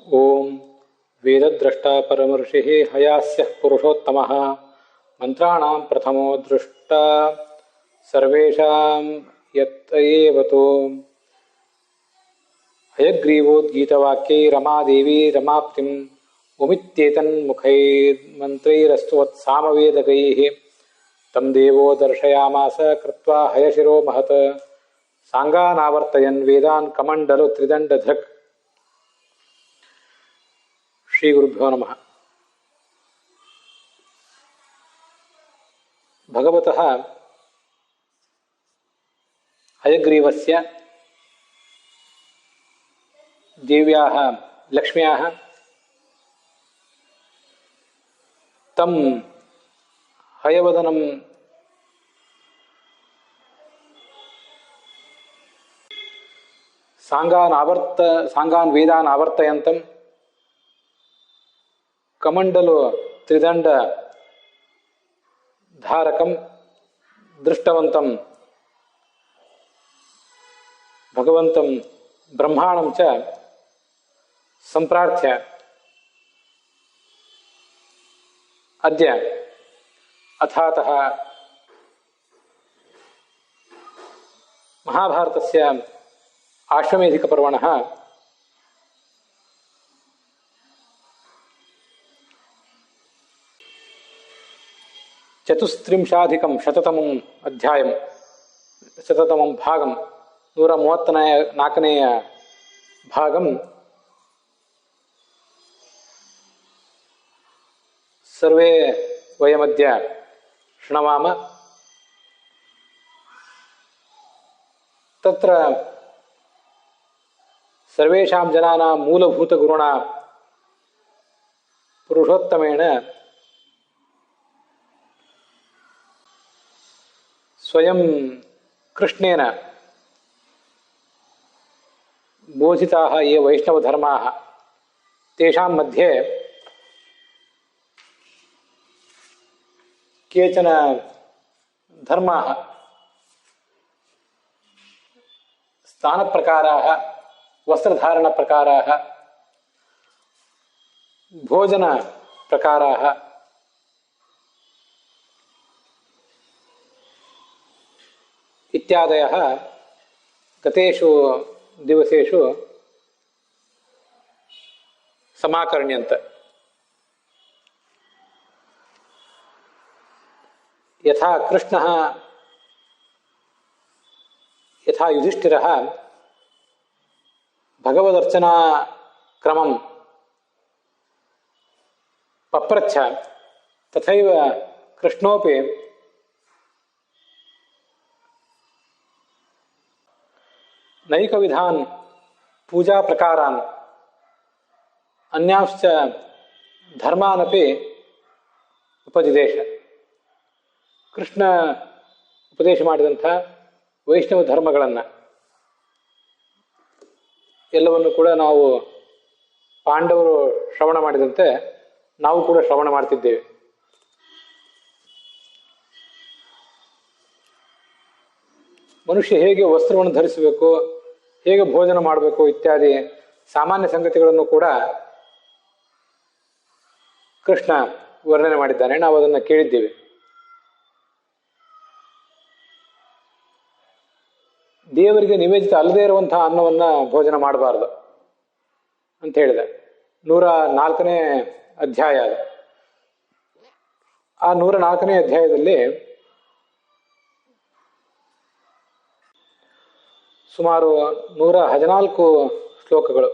ಓಂ ವೇದದ್ರಷ್ಟಾ ಪರಮರ್ಷಿ ಹಯಾಸ್ಯ ಪುರುಷೋತ್ತಮಃ ಮಂತ್ರಾಣಾಂ ಪ್ರಥಮೋ ದೃಷ್ಟ ಸರ್ವೇಷಾಂ ಯತ್ತಯೇವತೋ ಹಯಗ್ರೀವೋದ್ಗೀತವಾಕ್ಯೈ ರಮಾದೇವಿ ರಮಾಪ್ತಿಂ ಉಮಿತ್ಯೇತನ್ಮುಖೈರ್ಮಂತ್ರೈರಸ್ತುವತ್ ಸಾಮವೇದಕೈಃ ತಂ ದೇವೋ ದರ್ಶಯಾಮಾಸ ಕೃತ್ವಾ ಹಯಶಿರೋ ಮಹತ್ ಸಾಂಗಾನಾವರ್ತಯನ್ ವೇದಾನ್ ಕಮಂಡಲು ತ್ರಿದಂಡಧೃಕ್. ಶ್ರೀ ಗುರುಭ್ಯೋ ನಮಃ. ಭಗವತಃ ಹಯಗ್ರೀವಸ್ಯ ದೇವ್ಯಾಃ ಲಕ್ಷ್ಮ್ಯಾಃ ತಂ ಹಯವದನಂ ಸಾಂಗಾನ್ ವೇದಾನ್ ಆವರ್ತಯಂತಂ ಕಮಂಡಲು ತ್ರಿದಂಡ ಧಾರಕಂ ದೃಷ್ಟವಂತಂ ಭಗವಂತಂ ಬ್ರಹ್ಮಾಣಂ ಚ ಸಂಪ್ರಾರ್ಥ್ಯ ಅದ್ಯ ಅಥಾತಃ ಮಹಾಭಾರತಸ್ಯ ಆಶ್ವಮೇಧಿಕಪರ್ವಣಃ ಚತುಸ್ತ್ರಿಂಶಾಧಿಕಂ ಶತತಮಂ ಅಧ್ಯಾಯಂ ಶತತಮಂ ಭಾಗಂ 134ನೇಯ ಭಾಗಂ ಸರ್ವೇ ವಯಮದ್ಯ ಶೃಣವಾಮ. ತತ್ರ ಸರ್ವೇಷಾಂ ಜನಾನಾಂ ಮೂಲಭೂತಗುರುಣಾ ಪುರುಷೋತ್ತಮೇಣ ಸ್ವಯಂ ಕೃಷ್ಣೇನ ಬೋಧಿತಾಃ ಯೇ ವೈಷ್ಣವಧರ್ಮಾಃ ತೇಷಾಂ ಮಧ್ಯೆ ಕೇಚನ ಧರ್ಮಾಃ ಸ್ಥಾನಪ್ರಕಾರಾಃ ವಸ್ತ್ರಧಾರಣಪ್ರಕಾರಾಃ ಭೋಜನಪ್ರಕಾರಾಃ ಇತ್ಯಾದಯಃ ಗತೇಷು ದಿವಸೇಷು ಸಮಾಕರ್ಣ್ಯಂತ. ಯಥಾ ಕೃಷ್ಣಃ ಯಥಾ ಯುಧಿಷ್ಠಿರಃ ಭಗವದರ್ಚನಾ ಕ್ರಮಂ ಪಪ್ರಚ್ಛ ತಥೈವ ಕೃಷ್ಣೋಪಿ ನೈಕವಿಧಾನ್ ಪೂಜಾ ಪ್ರಕಾರಾನ್ ಅನ್ಯಾಂಶ್ಚ ಧರ್ಮಾನಪಿ ಉಪದಿದೇಶ. ಕೃಷ್ಣ ಉಪದೇಶ ಮಾಡಿದಂಥ ವೈಷ್ಣವ ಧರ್ಮಗಳನ್ನು ಎಲ್ಲವನ್ನು ಕೂಡ ನಾವು ಪಾಂಡವರು ಶ್ರವಣ ಮಾಡಿದಂತೆ ನಾವು ಕೂಡ ಶ್ರವಣ ಮಾಡ್ತಿದ್ದೇವೆ. ಮನುಷ್ಯ ಹೇಗೆ ವಸ್ತ್ರವನ್ನು ಧರಿಸಬೇಕು, ಹೇಗೆ ಭೋಜನ ಮಾಡಬೇಕು ಇತ್ಯಾದಿ ಸಾಮಾನ್ಯ ಸಂಗತಿಗಳನ್ನು ಕೂಡ ಕೃಷ್ಣ ವರ್ಣನೆ ಮಾಡಿದ್ದಾನೆ. ನಾವು ಅದನ್ನು ಕೇಳಿದ್ದೇವೆ. ದೇವರಿಗೆ ನಿವೇದಿತ ಅಲ್ಲದೇ ಇರುವಂತಹ ಅನ್ನವನ್ನು ಭೋಜನ ಮಾಡಬಾರದು ಅಂತ ಹೇಳಿದೆ. 104ನೇ ಅಧ್ಯಾಯ ಅದು. ಆ 104ನೇ ಅಧ್ಯಾಯದಲ್ಲಿ ಸುಮಾರು 114 ಶ್ಲೋಕಗಳು,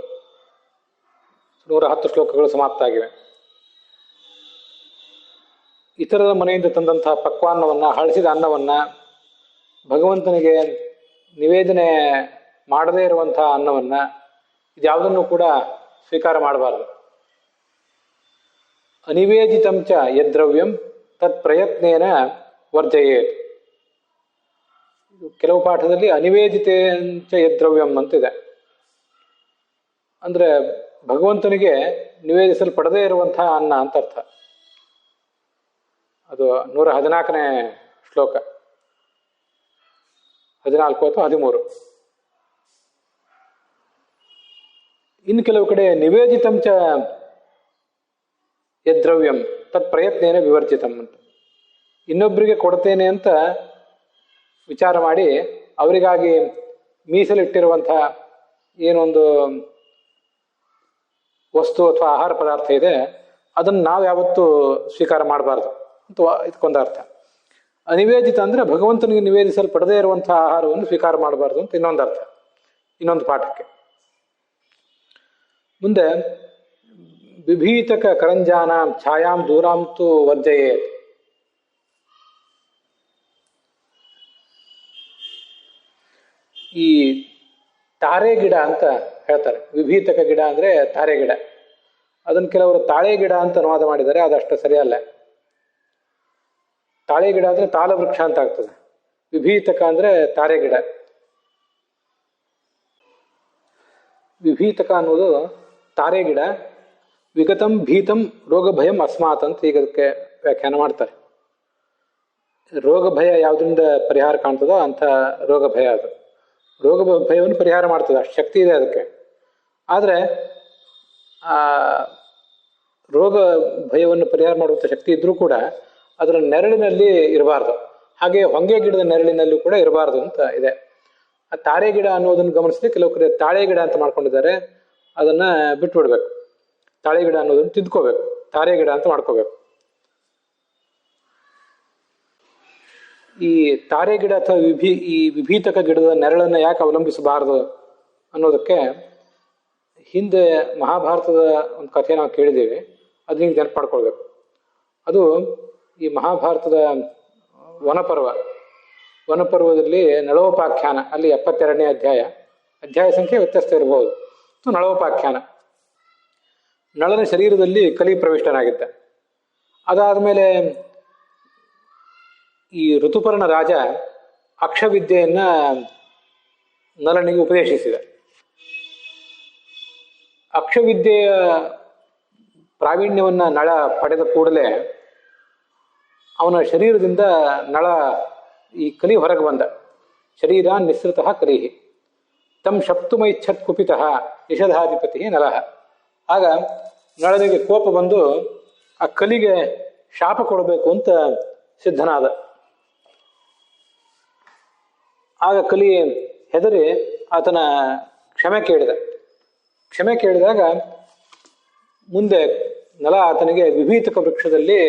110 ಶ್ಲೋಕಗಳು ಸಮಾಪ್ತ ಆಗಿವೆ. ಇತರರ ಮನೆಯಿಂದ ತಂದಂತಹ ಪಕ್ವಾನ್ನವನ್ನು, ಹಳಸಿದ ಅನ್ನವನ್ನು, ಭಗವಂತನಿಗೆ ನಿವೇದನೆ ಮಾಡದೇ ಇರುವಂತಹ ಅನ್ನವನ್ನು, ಇದ್ಯಾವುದನ್ನು ಕೂಡ ಸ್ವೀಕಾರ ಮಾಡಬಾರದು. ಅನಿವೇದಿತಂಚ ಯದ್ದ್ರವ್ಯಂ ತತ್ ಪ್ರಯತ್ನೇನ ವರ್ಜಯೇತ್. ಕೆಲವು ಪಾಠದಲ್ಲಿ ಅನಿವೇದಿತಂಚ ಯದ್ದ್ರವ್ಯಂ ಅಂತಿದೆ. ಅಂದರೆ ಭಗವಂತನಿಗೆ ನಿವೇದಿಸಲ್ಪಡದೇ ಇರುವಂತಹ ಅನ್ನ ಅಂತ ಅರ್ಥ. ಅದು 114ನೇ ಶ್ಲೋಕ, 14 ಅಥವಾ 13. ಇನ್ನು ಕೆಲವು ಕಡೆ ನಿವೇದಿತಂಚ ಯದ್ರವ್ಯಂ ತತ್ ಪ್ರಯತ್ನೇನ ವಿವರ್ಜಿತಂ ಅಂತ, ಇನ್ನೊಬ್ಬರಿಗೆ ಕೊಡ್ತೇನೆ ಅಂತ ವಿಚಾರ ಮಾಡಿ ಅವರಿಗಾಗಿ ಮೀಸಲಿಟ್ಟಿರುವಂಥ ಏನೊಂದು ವಸ್ತು ಅಥವಾ ಆಹಾರ ಪದಾರ್ಥ ಇದೆ ಅದನ್ನು ನಾವು ಯಾವತ್ತೂ ಸ್ವೀಕಾರ ಮಾಡಬಾರ್ದು ಅಂತ ಇದಕ್ಕೊಂದು ಅರ್ಥ. ಅನಿವೇದಿತ ಅಂದರೆ ಭಗವಂತನಿಗೆ ನಿವೇದಿಸಲ್ಪಡದೇ ಇರುವಂಥ ಆಹಾರವನ್ನು ಸ್ವೀಕಾರ ಮಾಡಬಾರ್ದು ಅಂತ ಇನ್ನೊಂದು ಅರ್ಥ, ಇನ್ನೊಂದು ಪಾಠಕ್ಕೆ. ಮುಂದೆ ಬಿಭೀತಕ ಕರಂಜಾನಾಂ ಛಾಯಾಂ ದೂರಾಂತು ವರ್ಜಯೇತ್. ಈ ತಾರೆ ಗಿಡ ಅಂತ ಹೇಳ್ತಾರೆ. ವಿಭೀತಕ ಗಿಡ ಅಂದರೆ ತಾರೆ ಗಿಡ. ಅದನ್ನು ಕೆಲವರು ತಾಳೆ ಗಿಡ ಅಂತ ಅನುವಾದ ಮಾಡಿದ್ದಾರೆ, ಅದಷ್ಟು ಸರಿಯಲ್ಲ. ತಾಳೆ ಗಿಡ ಅಂದರೆ ತಾಲವೃಕ್ಷ ಅಂತ ಆಗ್ತದೆ, ವಿಭೀತಕ ಅಂದರೆ ತಾರೆ ಗಿಡ. ವಿಭೀತಕ ಅನ್ನೋದು ತಾರೆ ಗಿಡ. ವಿಗತಂ ಭೀತಂ ರೋಗ ಭಯಂ ಅಸ್ಮಾತ್ ಅಂತ ಈಗ ಅದಕ್ಕೆ ವ್ಯಾಖ್ಯಾನ ಮಾಡ್ತಾರೆ. ರೋಗ ಭಯ ಯಾವುದರಿಂದ ಪರಿಹಾರ ಕಾಣ್ತದೋ ಅಂಥ ರೋಗ ಭಯ ಅದು. ರೋಗ ಭಯವನ್ನು ಪರಿಹಾರ ಮಾಡ್ತದೆ, ಅಷ್ಟು ಶಕ್ತಿ ಇದೆ ಅದಕ್ಕೆ. ಆದರೆ ಆ ರೋಗ ಭಯವನ್ನು ಪರಿಹಾರ ಮಾಡುವಂಥ ಶಕ್ತಿ ಇದ್ರೂ ಕೂಡ ಅದರ ನೆರಳಿನಲ್ಲಿ ಇರಬಾರ್ದು, ಹಾಗೆ ಹೊಂಗೆ ಗಿಡದ ನೆರಳಿನಲ್ಲೂ ಕೂಡ ಇರಬಾರ್ದು ಅಂತ ಇದೆ. ಆ ತಾರೆ ಗಿಡ ಅನ್ನೋದನ್ನು ಗಮನಿಸಿದ್ರೆ ಕೆಲವು ಕಡೆ ತಾಳೆ ಗಿಡ ಅಂತ ಮಾಡ್ಕೊಂಡಿದ್ದಾರೆ, ಅದನ್ನು ಬಿಟ್ಬಿಡ್ಬೇಕು. ತಾಳೆ ಗಿಡ ಅನ್ನೋದನ್ನು ತಿದ್ಕೋಬೇಕು, ತಾರೆ ಗಿಡ ಅಂತ ಮಾಡ್ಕೋಬೇಕು. ಈ ತಾರೆ ಗಿಡ ಅಥವಾ ಈ ವಿಭೀತಕ ಗಿಡದ ನೆರಳನ್ನು ಯಾಕೆ ಅವಲಂಬಿಸಬಾರದು ಅನ್ನೋದಕ್ಕೆ ಹಿಂದೆ ಮಹಾಭಾರತದ ಒಂದು ಕಥೆ ನಾವು ಕೇಳಿದ್ದೀವಿ, ಅದು ಹಿಂಗೆ ನೆನಪು ಮಾಡ್ಕೊಳ್ಬೇಕು. ಅದು ಈ ಮಹಾಭಾರತದ ವನಪರ್ವದಲ್ಲಿ ನಳೋಪಾಖ್ಯಾನ, ಅಲ್ಲಿ 72ನೇ ಅಧ್ಯಾಯ ಸಂಖ್ಯೆ ವ್ಯತ್ಯಸ್ತ ಇರಬಹುದು. ನಳೋಪಾಖ್ಯಾನ. ನಳನ ಶರೀರದಲ್ಲಿ ಕಲಿ ಪ್ರವಿಷ್ಟನಾಗಿದ್ದ. ಅದಾದಮೇಲೆ ಈ ಋತುಪರ್ಣ ರಾಜ ಅಕ್ಷವಿದ್ಯೆಯನ್ನ ನಳನಿಗೆ ಉಪದೇಶಿಸಿದ. ಅಕ್ಷವಿದ್ಯೆಯ ಪ್ರಾವೀಣ್ಯವನ್ನ ನಳ ಪಡೆದ ಕೂಡಲೇ ಅವನ ಶರೀರದಿಂದ ನಳ ಈ ಕಲಿ ಹೊರಗೆ ಬಂದ. ಶರೀರ ನಿಸೃತಃ ಕಲಿಹಿ ತಂ ಶಪ್ತುಮೈಚ್ಛತ್ ಕುಪಿತಃ ನಿಷಧಾಧಿಪತಿ ನಲಃ. ಆಗ ನಳನಿಗೆ ಕೋಪ ಬಂದು ಆ ಕಲಿಗೆ ಶಾಪ ಕೊಡಬೇಕು ಅಂತ ಸಿದ್ಧನಾದ. ಆಗ ಕಲಿ ಹೆದರಿ ಆತನ ಕ್ಷಮೆ ಕೇಳಿದಾಗ ಮುಂದೆ ನಲ ಆತನಿಗೆ ವಿಭೀತಕ ವೃಕ್ಷದಲ್ಲಿ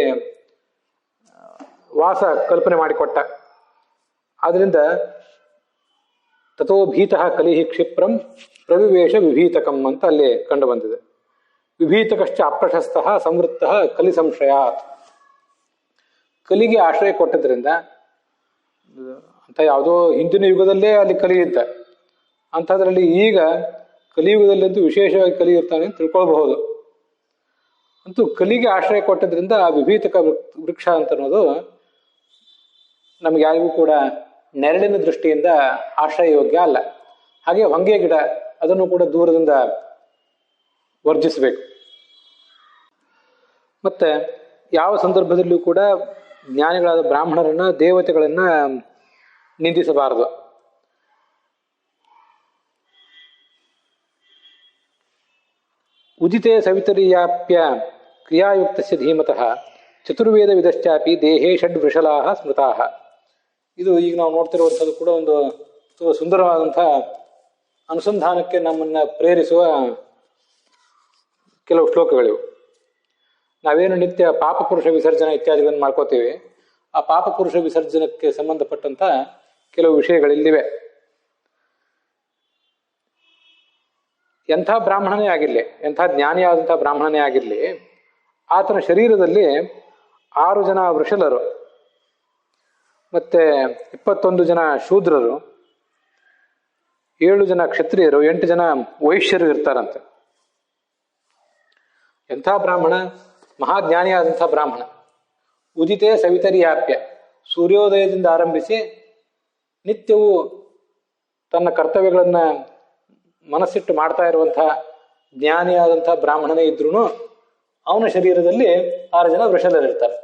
ವಾಸ ಕಲ್ಪನೆ ಮಾಡಿಕೊಟ್ಟ. ಆದ್ರಿಂದ ತಥೋ ಭೀತಃ ಕಲಿಹಿ ಕ್ಷಿಪ್ರಂ ಪ್ರವಿವೇಶ ವಿಭೀತಕಂ ಅಂತ ಅಲ್ಲಿ ಕಂಡು ಬಂದಿದೆ. ವಿಭೀತಕಶ್ಚ ಅಪ್ರಶಸ್ತಃ ಸಂವೃತ್ತಃ ಕಲಿ ಸಂಶಯಾತ್. ಕಲಿಗೆ ಆಶ್ರಯ ಕೊಟ್ಟದ್ರಿಂದ, ಅಂತ ಯಾವುದೋ ಹಿಂದಿನ ಯುಗದಲ್ಲೇ ಅಲ್ಲಿ ಕಲಿ ಇದ್ದ, ಅಂಥದ್ರಲ್ಲಿ ಈಗ ಕಲಿಯುಗದಲ್ಲಂತೂ ವಿಶೇಷವಾಗಿ ಕಲಿ ಇರ್ತಾನೆ ಅಂತ ತಿಳ್ಕೊಳ್ಬಹುದು. ಅಂತೂ ಕಲಿಗೆ ಆಶ್ರಯ ಕೊಟ್ಟದ್ರಿಂದ ಆ ವಿಭೀತಕ ವೃಕ್ಷ ಅಂತ ಅನ್ನೋದು ನಮ್ಗೆ ಯಾರಿಗೂ ಕೂಡ ನೆರಳಿನ ದೃಷ್ಟಿಯಿಂದ ಆಶ್ರಯ ಯೋಗ್ಯ ಅಲ್ಲ. ಹಾಗೆ ಹೊಂಗೆ ಗಿಡ, ಅದನ್ನು ಕೂಡ ದೂರದಿಂದ ವರ್ಜಿಸಬೇಕು. ಮತ್ತೆ ಯಾವ ಸಂದರ್ಭದಲ್ಲೂ ಕೂಡ ಜ್ಞಾನಿಗಳಾದ ಬ್ರಾಹ್ಮಣರನ್ನ, ದೇವತೆಗಳನ್ನ ನಿಂದಿಸಬಾರದು. ಉದಿತೆ ಸವಿತರ್ಯಾಪ್ಯ ಕ್ರಿಯಾಯುಕ್ತಸ್ಯ ಧೀಮತಃ ಚತುರ್ವೇದ ವಿದಶ್ಚಾಪಿ ದೇಹೇ ಷಡ್ವೃಷಲಾಹ ಸ್ಮೃತಾಹ. ಇದು ಈಗ ನಾವು ನೋಡ್ತಿರುವಂಥದ್ದು ಕೂಡ ಒಂದು ಸುಂದರವಾದಂಥ ಅನುಸಂಧಾನಕ್ಕೆ ನಮ್ಮನ್ನು ಪ್ರೇರಿಸುವ ಕೆಲವು ಶ್ಲೋಕಗಳಿವು. ನಾವೇನು ನಿತ್ಯ ಪಾಪಪುರುಷ ವಿಸರ್ಜನೆ ಇತ್ಯಾದಿಗಳನ್ನು ಮಾಡ್ಕೋತೀವಿ, ಆ ಪಾಪಪುರುಷ ವಿಸರ್ಜನಕ್ಕೆ ಸಂಬಂಧಪಟ್ಟಂಥ ಕೆಲವು ವಿಷಯಗಳಿಲ್ಲಿವೆ. ಎಂಥ ಬ್ರಾಹ್ಮಣನೇ ಆಗಿರಲಿ, ಎಂಥ ಜ್ಞಾನಿಯಾದಂಥ ಬ್ರಾಹ್ಮಣನೇ ಆಗಿರಲಿ, ಆತನ ಶರೀರದಲ್ಲಿ 6 ಜನ ವೃಷಲರು, ಮತ್ತೆ 21 ಜನ ಶೂದ್ರರು, 7 ಜನ ಕ್ಷತ್ರಿಯರು, 8 ಜನ ವೈಶ್ಯರು ಇರ್ತಾರಂತೆ. ಎಂಥ ಬ್ರಾಹ್ಮಣ, ಮಹಾಜ್ಞಾನಿಯಾದಂಥ ಬ್ರಾಹ್ಮಣ. ಉದಿತೆ ಸವಿತರ್ಯಾಪ್ಯ, ಸೂರ್ಯೋದಯದಿಂದ ಆರಂಭಿಸಿ ನಿತ್ಯವೂ ತನ್ನ ಕರ್ತವ್ಯಗಳನ್ನು ಮನಸ್ಸಿಟ್ಟು ಮಾಡ್ತಾ ಇರುವಂಥ ಜ್ಞಾನಿಯಾದಂಥ ಬ್ರಾಹ್ಮಣನೇ ಇದ್ರೂ ಅವನ ಶರೀರದಲ್ಲಿ 6 ಜನ ವೃಷಲರಿರ್ತಾರೆ.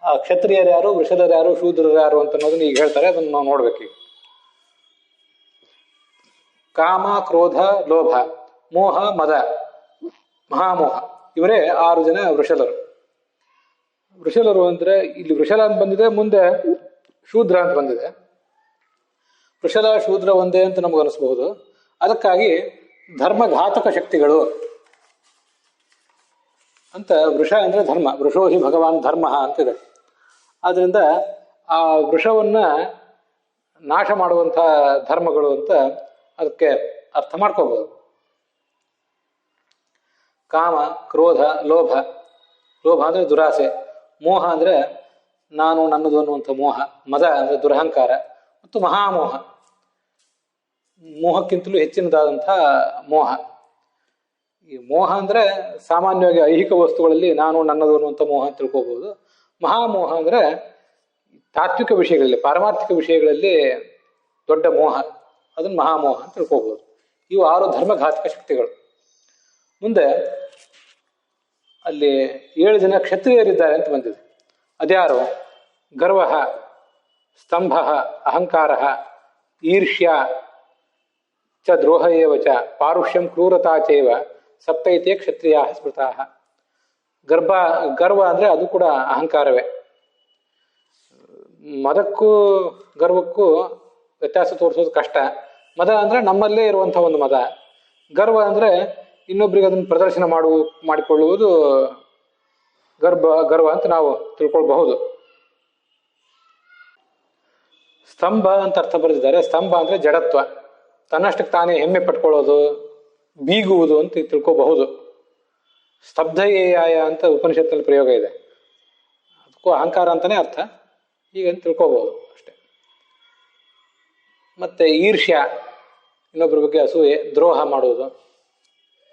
ಆ ಕ್ಷತ್ರಿಯರು ಯಾರು, ವೃಷಲರು ಯಾರು, ಶೂದ್ರರು ಯಾರು ಅಂತ ಅನ್ನೋದನ್ನ ಈಗ ಹೇಳ್ತಾರೆ. ಅದನ್ನು ನಾವು ನೋಡ್ಬೇಕೀಗ. ಕಾಮ, ಕ್ರೋಧ, ಲೋಭ ಮೋಹ, ಮದ, ಮಹಾಮೋಹ, ಇವರೇ 6 ಜನ ವೃಷಲರು. ವೃಷಲರು ಅಂದ್ರೆ ಇಲ್ಲಿ ವೃಷಲ ಅಂತ ಬಂದಿದೆ, ಮುಂದೆ ಶೂದ್ರ ಅಂತ ಬಂದಿದೆ. ವೃಷಲ ಶೂದ್ರ ಒಂದೇ ಅಂತ ನಮಗೆ ಅನಿಸ್ಬಹುದು. ಅದಕ್ಕಾಗಿ ಧರ್ಮಘಾತಕ ಶಕ್ತಿಗಳು ಅಂತ. ವೃಷ ಅಂದ್ರೆ ಧರ್ಮ, ವೃಷೋ ಹಿ ಭಗವಾನ್ ಧರ್ಮ ಅಂತಿದೆ. ಆದ್ರಿಂದ ಆ ವೃಷವನ್ನ ನಾಶ ಮಾಡುವಂಥ ಧರ್ಮಗಳು ಅಂತ ಅದಕ್ಕೆ ಅರ್ಥ ಮಾಡ್ಕೋಬಹುದು. ಕಾಮ, ಕ್ರೋಧ, ಲೋಭ. ಲೋಭ ಅಂದ್ರೆ ದುರಾಸೆ, ಮೋಹ ಅಂದ್ರೆ ನಾನು ನನ್ನದು ಅನ್ನುವಂಥ ಮೋಹ, ಮದ ಅಂದ್ರೆ ದುರಹಂಕಾರ, ಮತ್ತು ಮಹಾಮೋಹ, ಮೋಹಕ್ಕಿಂತಲೂ ಹೆಚ್ಚಿನದಾದಂಥ ಮೋಹ. ಈ ಮೋಹ ಅಂದ್ರೆ ಸಾಮಾನ್ಯವಾಗಿ ಐಹಿಕ ವಸ್ತುಗಳಲ್ಲಿ ನಾನು ನನ್ನದು ಅನ್ನುವಂಥ ಮೋಹ ಅಂತ ತಿಳ್ಕೋಬಹುದು. ಮಹಾಮೋಹ ಅಂದ್ರೆ ತಾತ್ವಿಕ ವಿಷಯಗಳಲ್ಲಿ, ಪಾರಮಾರ್ಥಿಕ ವಿಷಯಗಳಲ್ಲಿ ದೊಡ್ಡ ಮೋಹ, ಅದನ್ನು ಮಹಾಮೋಹ ಅಂತ ತಿಳ್ಕೋಬಹುದು. ಇವು 6 ಧರ್ಮಘಾತಕ ಶಕ್ತಿಗಳು. ಮುಂದೆ ಅಲ್ಲಿ 7 ಜನ ಕ್ಷತ್ರಿಯರಿದ್ದಾರೆ ಅಂತ ಬಂದಿದೆ. ಅದ್ಯಾರು? ಗರ್ವ, ಸ್ತಂಭ, ಅಹಂಕಾರ, ಈರ್ಷ್ಯ ಚ ದ್ರೋಹ ಏವ ಚ ಪಾರುಷ್ಯಂ ಕ್ರೂರತಾ ಚೈವ ಸಪ್ತೈತೆ ಕ್ಷತ್ರಿಯ ಸ್ಮೃತಾ. ಗರ್ವ ಅಂದ್ರೆ ಅದು ಕೂಡ ಅಹಂಕಾರವೇ. ಮದಕ್ಕೂ ಗರ್ವಕ್ಕೂ ವ್ಯತ್ಯಾಸ ತೋರಿಸೋದು ಕಷ್ಟ. ಮದ ಅಂದ್ರೆ ನಮ್ಮಲ್ಲೇ ಇರುವಂಥ ಒಂದು ಮದ. ಗರ್ವ ಅಂದ್ರೆ ಇನ್ನೊಬ್ರಿಗೆ ಅದನ್ನು ಪ್ರದರ್ಶನ ಮಾಡಿಕೊಳ್ಳುವುದು ಗರ್ವ ಅಂತ ನಾವು ತಿಳ್ಕೊಳ್ಬಹುದು. ಸ್ತಂಭ ಅಂತ ಅರ್ಥ ಬರೆದಿದ್ದಾರೆ. ಸ್ತಂಭ ಅಂದ್ರೆ ಜಡತ್ವ, ತನ್ನಷ್ಟಕ್ಕೆ ತಾನೇ ಹೆಮ್ಮೆ ಪಟ್ಕೊಳ್ಳೋದು, ಬೀಗುವುದು ಅಂತ ತಿಳ್ಕೋಬಹುದು. ಸ್ತಬ್ಧಯೇಯಾಯ ಅಂತ ಉಪನಿಷತ್ತಲ್ಲಿ ಪ್ರಯೋಗ ಇದೆ, ಅದಕ್ಕೂ ಅಹಂಕಾರ ಅಂತಾನೆ ಅರ್ಥ, ಹೀಗಂತ ತಿಳ್ಕೋಬಹುದು ಅಷ್ಟೆ. ಮತ್ತೆ ಈರ್ಷ್ಯ, ಇನ್ನೊಬ್ಬರ ಬಗ್ಗೆ ಅಸೂಯೆ, ದ್ರೋಹ ಮಾಡುವುದು,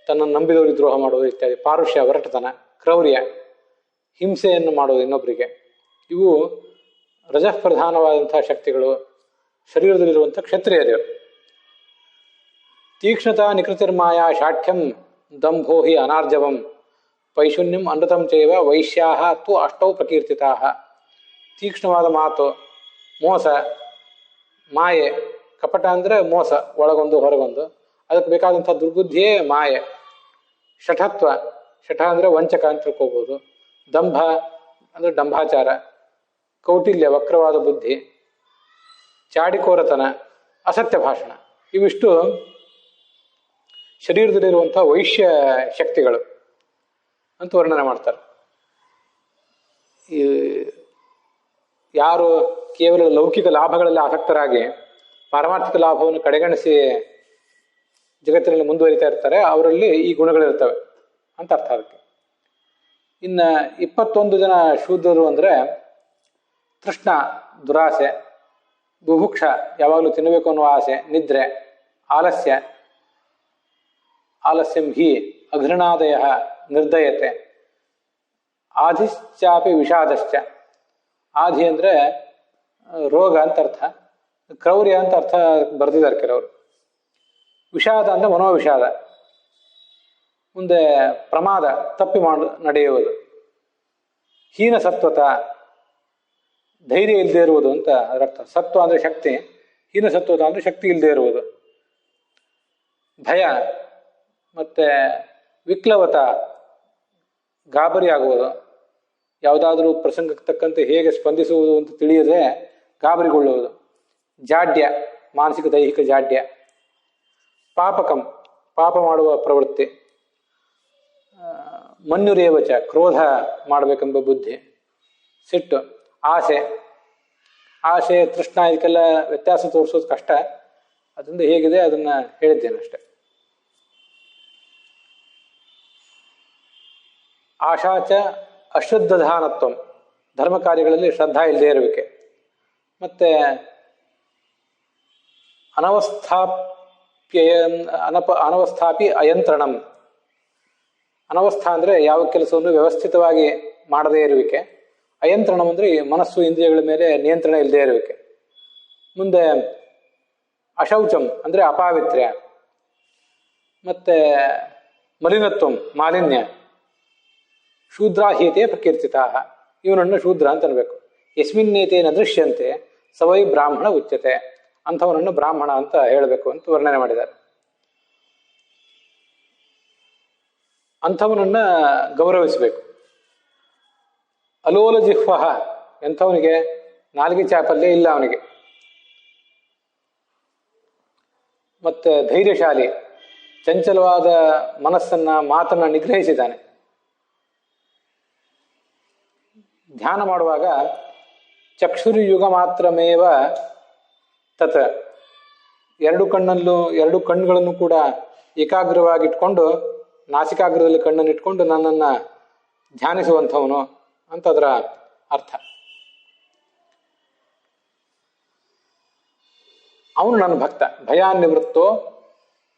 ತನ್ನನ್ನು ನಂಬಿದವರಿಗೆ ದ್ರೋಹ ಮಾಡುವುದು ಇತ್ಯಾದಿ. ಪಾರುಷ್ಯ, ಒರಟತನ, ಕ್ರೌರ್ಯ, ಹಿಂಸೆಯನ್ನು ಮಾಡುವುದು ಇನ್ನೊಬ್ಬರಿಗೆ. ಇವು ರಜಃಪ್ರಧಾನವಾದಂತಹ ಶಕ್ತಿಗಳು ಶರೀರದಲ್ಲಿರುವಂಥ ಕ್ಷತ್ರಿಯರು. ತೀಕ್ಷ್ಣತಾ ನಿಕೃತಿರ್ಮಾಯಾ ಶಾಠ್ಯಂ ದಂಭೋ ಹಿ ಅನಾರ್ಜವಂ ಪೈಶೂನ್ಯಂ ಅನೃತಂ ಚೈವ ವೈಶ್ಯಾಹ ತು ಅಷ್ಟೌ ಪ್ರಕೀರ್ತಿತಾ. ತೀಕ್ಷ್ಣವಾದ ಮಾತು, ಮೋಸ, ಮಾಯೆ. ಕಪಟ ಅಂದ್ರೆ ಮೋಸ, ಒಳಗೊಂದು ಹೊರಗೊಂದು, ಅದಕ್ಕೆ ಬೇಕಾದಂಥ ದುರ್ಬುದ್ಧಿಯೇ ಮಾಯೆ. ಶಠತ್ವ, ಶಠ ಅಂದ್ರೆ ವಂಚಕ ಅಂತ ತಿಳ್ಕೋಬಹುದು. ದಂಭ ಅಂದ್ರೆ ಡಂಭಾಚಾರ, ಕೌಟಿಲ್ಯ ವಕ್ರವಾದ ಬುದ್ಧಿ, ಚಾಡಿಕೋರತನ, ಅಸತ್ಯ ಭಾಷಣ. ಇವಿಷ್ಟು ಶರೀರದಲ್ಲಿರುವಂಥ ವೈಶ್ಯ ಶಕ್ತಿಗಳು ಅಂತ ವರ್ಣನೆ ಮಾಡ್ತಾರೆ. ಯಾರು ಕೇವಲ ಲೌಕಿಕ ಲಾಭಗಳಲ್ಲಿ ಆಸಕ್ತರಾಗಿ ಪಾರಮಾರ್ಥಿಕ ಲಾಭವನ್ನು ಕಡೆಗಣಿಸಿ ಜಗತ್ತಿನಲ್ಲಿ ಮುಂದುವರಿತಾ ಇರ್ತಾರೆ, ಅವರಲ್ಲಿ ಈ ಗುಣಗಳಿರ್ತವೆ ಅಂತ ಅರ್ಥ. ಅದಕ್ಕೆ ಇನ್ನು 21 ಜನ ಶೂದ್ರರು ಅಂದರೆ ತೃಷ್ಣ, ದುರಾಸೆ, ಬುಭುಕ್ಷ, ಯಾವಾಗಲೂ ತಿನ್ನಬೇಕು ಅನ್ನುವ ಆಸೆ, ನಿದ್ರೆ, ಆಲಸ್ಯ, ಆಲಸ್ಯಂ ಹಿ ಅಘೃಣಾದಯ, ನಿರ್ದಯತೆ, ಆಧಿಶ್ಚಾಪಿ ವಿಷಾದಶ್ಚ. ಆಧಿ ಅಂದರೆ ರೋಗ ಅಂತ ಅರ್ಥ, ಕ್ರೌರ್ಯ ಅಂತ ಅರ್ಥ ಬರೆದಿದ್ದಾರೆ ಕೆಲವರು. ವಿಷಾದ ಅಂದರೆ ಮನೋವಿಷಾದ, ಮುಂದೆ ಪ್ರಮಾದ, ತಪ್ಪಿ ನಡೆಯುವುದು. ಹೀನ ಸತ್ವತ, ಧೈರ್ಯ ಇಲ್ಲದೆ ಇರುವುದು ಅಂತ ಅದರರ್ಥ. ಸತ್ವ ಅಂದರೆ ಶಕ್ತಿ, ಹೀನ ಸತ್ವತ ಅಂದರೆ ಶಕ್ತಿ ಇಲ್ಲದೆ ಇರುವುದು. ಭಯ ಮತ್ತೆ ವಿಕ್ಲವತ, ಗಾಬರಿ ಆಗುವುದು, ಯಾವುದಾದ್ರೂ ಪ್ರಸಂಗಕ್ಕೆ ತಕ್ಕಂತೆ ಹೇಗೆ ಸ್ಪಂದಿಸುವುದು ಅಂತ ತಿಳಿಯದೆ ಗಾಬರಿಗೊಳ್ಳುವುದು. ಜಾಡ್ಯ, ಮಾನಸಿಕ ದೈಹಿಕ ಜಾಡ್ಯ. ಪಾಪಕಂ, ಪಾಪ ಮಾಡುವ ಪ್ರವೃತ್ತಿ. ಮನ್ಯುರೇವಚ, ಕ್ರೋಧ ಮಾಡಬೇಕೆಂಬ ಬುದ್ಧಿ, ಸಿಟ್ಟು. ಆಸೆ, ಆಸೆ, ತೃಷ್ಣ, ಇದಕ್ಕೆಲ್ಲ ವ್ಯತ್ಯಾಸ ತೋರಿಸೋದು ಕಷ್ಟ. ಅದರಿಂದ ಹೇಗಿದೆ ಅದನ್ನು ಹೇಳಿದ್ದೇನೆ ಅಷ್ಟೆ. ಆಶಾಚ ಅಶ್ರದ್ಧಾನತ್ವಂ, ಧರ್ಮ ಕಾರ್ಯಗಳಲ್ಲಿ ಶ್ರದ್ಧಾ ಇಲ್ಲದೆ ಇರುವಿಕೆ. ಮತ್ತೆ ಅನವಸ್ಥಾಪಿ ಅಯಂತ್ರಣಂ. ಅನವಸ್ಥಾ ಅಂದರೆ ಯಾವ ಕೆಲಸವನ್ನು ವ್ಯವಸ್ಥಿತವಾಗಿ ಮಾಡದೇ ಇರುವಿಕೆ. ಅಯಂತ್ರಣಂ ಅಂದರೆ ಮನಸ್ಸು ಇಂದ್ರಿಯಗಳ ಮೇಲೆ ನಿಯಂತ್ರಣ ಇಲ್ಲದೆ ಇರುವಿಕೆ. ಮುಂದೆ ಅಶೌಚಂ ಅಂದರೆ ಅಪಾವಿತ್ರ್ಯ. ಮತ್ತೆ ಮಲಿನತ್ವಂ, ಮಾಲಿನ್ಯ. ಶೂದ್ರಾಹೀತೆ ಪ್ರಕೀರ್ತಿತಾ, ಇವನನ್ನು ಶೂದ್ರ ಅಂತ ಅನ್ಬೇಕು. ಯಸ್ಮಿನ್ನೇತೆ ನ ದೃಶ್ಯಂತೆ ಸವೈ ಬ್ರಾಹ್ಮಣ ಉಚ್ಯತೆ, ಅಂಥವನನ್ನು ಬ್ರಾಹ್ಮಣ ಅಂತ ಹೇಳಬೇಕು ಅಂತ ವರ್ಣನೆ ಮಾಡಿದ್ದಾರೆ. ಅಂಥವನನ್ನ ಗೌರವಿಸಬೇಕು. ಅಲೋಲ ಜಿಹ್ವ, ಎಂಥವನಿಗೆ ನಾಲಿಗೆ ಚಾಪಲ್ಯ ಇಲ್ಲ ಅವನಿಗೆ. ಮತ್ತೆ ಧೈರ್ಯಶಾಲಿ, ಚಂಚಲವಾದ ಮನಸ್ಸನ್ನ ಮಾತನ್ನ ನಿಗ್ರಹಿಸಿದ್ದಾನೆ. ಧ್ಯಾನ ಮಾಡುವಾಗ ಚಕ್ಷುರ್ಯುಗ ಮಾತ್ರಮೇವ ತತ್, ಎರಡು ಕಣ್ಣುಗಳನ್ನು ಕೂಡ ಏಕಾಗ್ರವಾಗಿಟ್ಕೊಂಡು ನಾಸಿಕಾಗ್ರದಲ್ಲಿ ಕಣ್ಣನ್ನು ಇಟ್ಕೊಂಡು ನನ್ನನ್ನು ಧ್ಯಾನಿಸುವಂಥವನು ಅಂತ ಅದರ ಅರ್ಥ. ಅವನು ನನ್ನ ಭಕ್ತ. ಭಯಾನ್ನಿವೃತ್ತೋ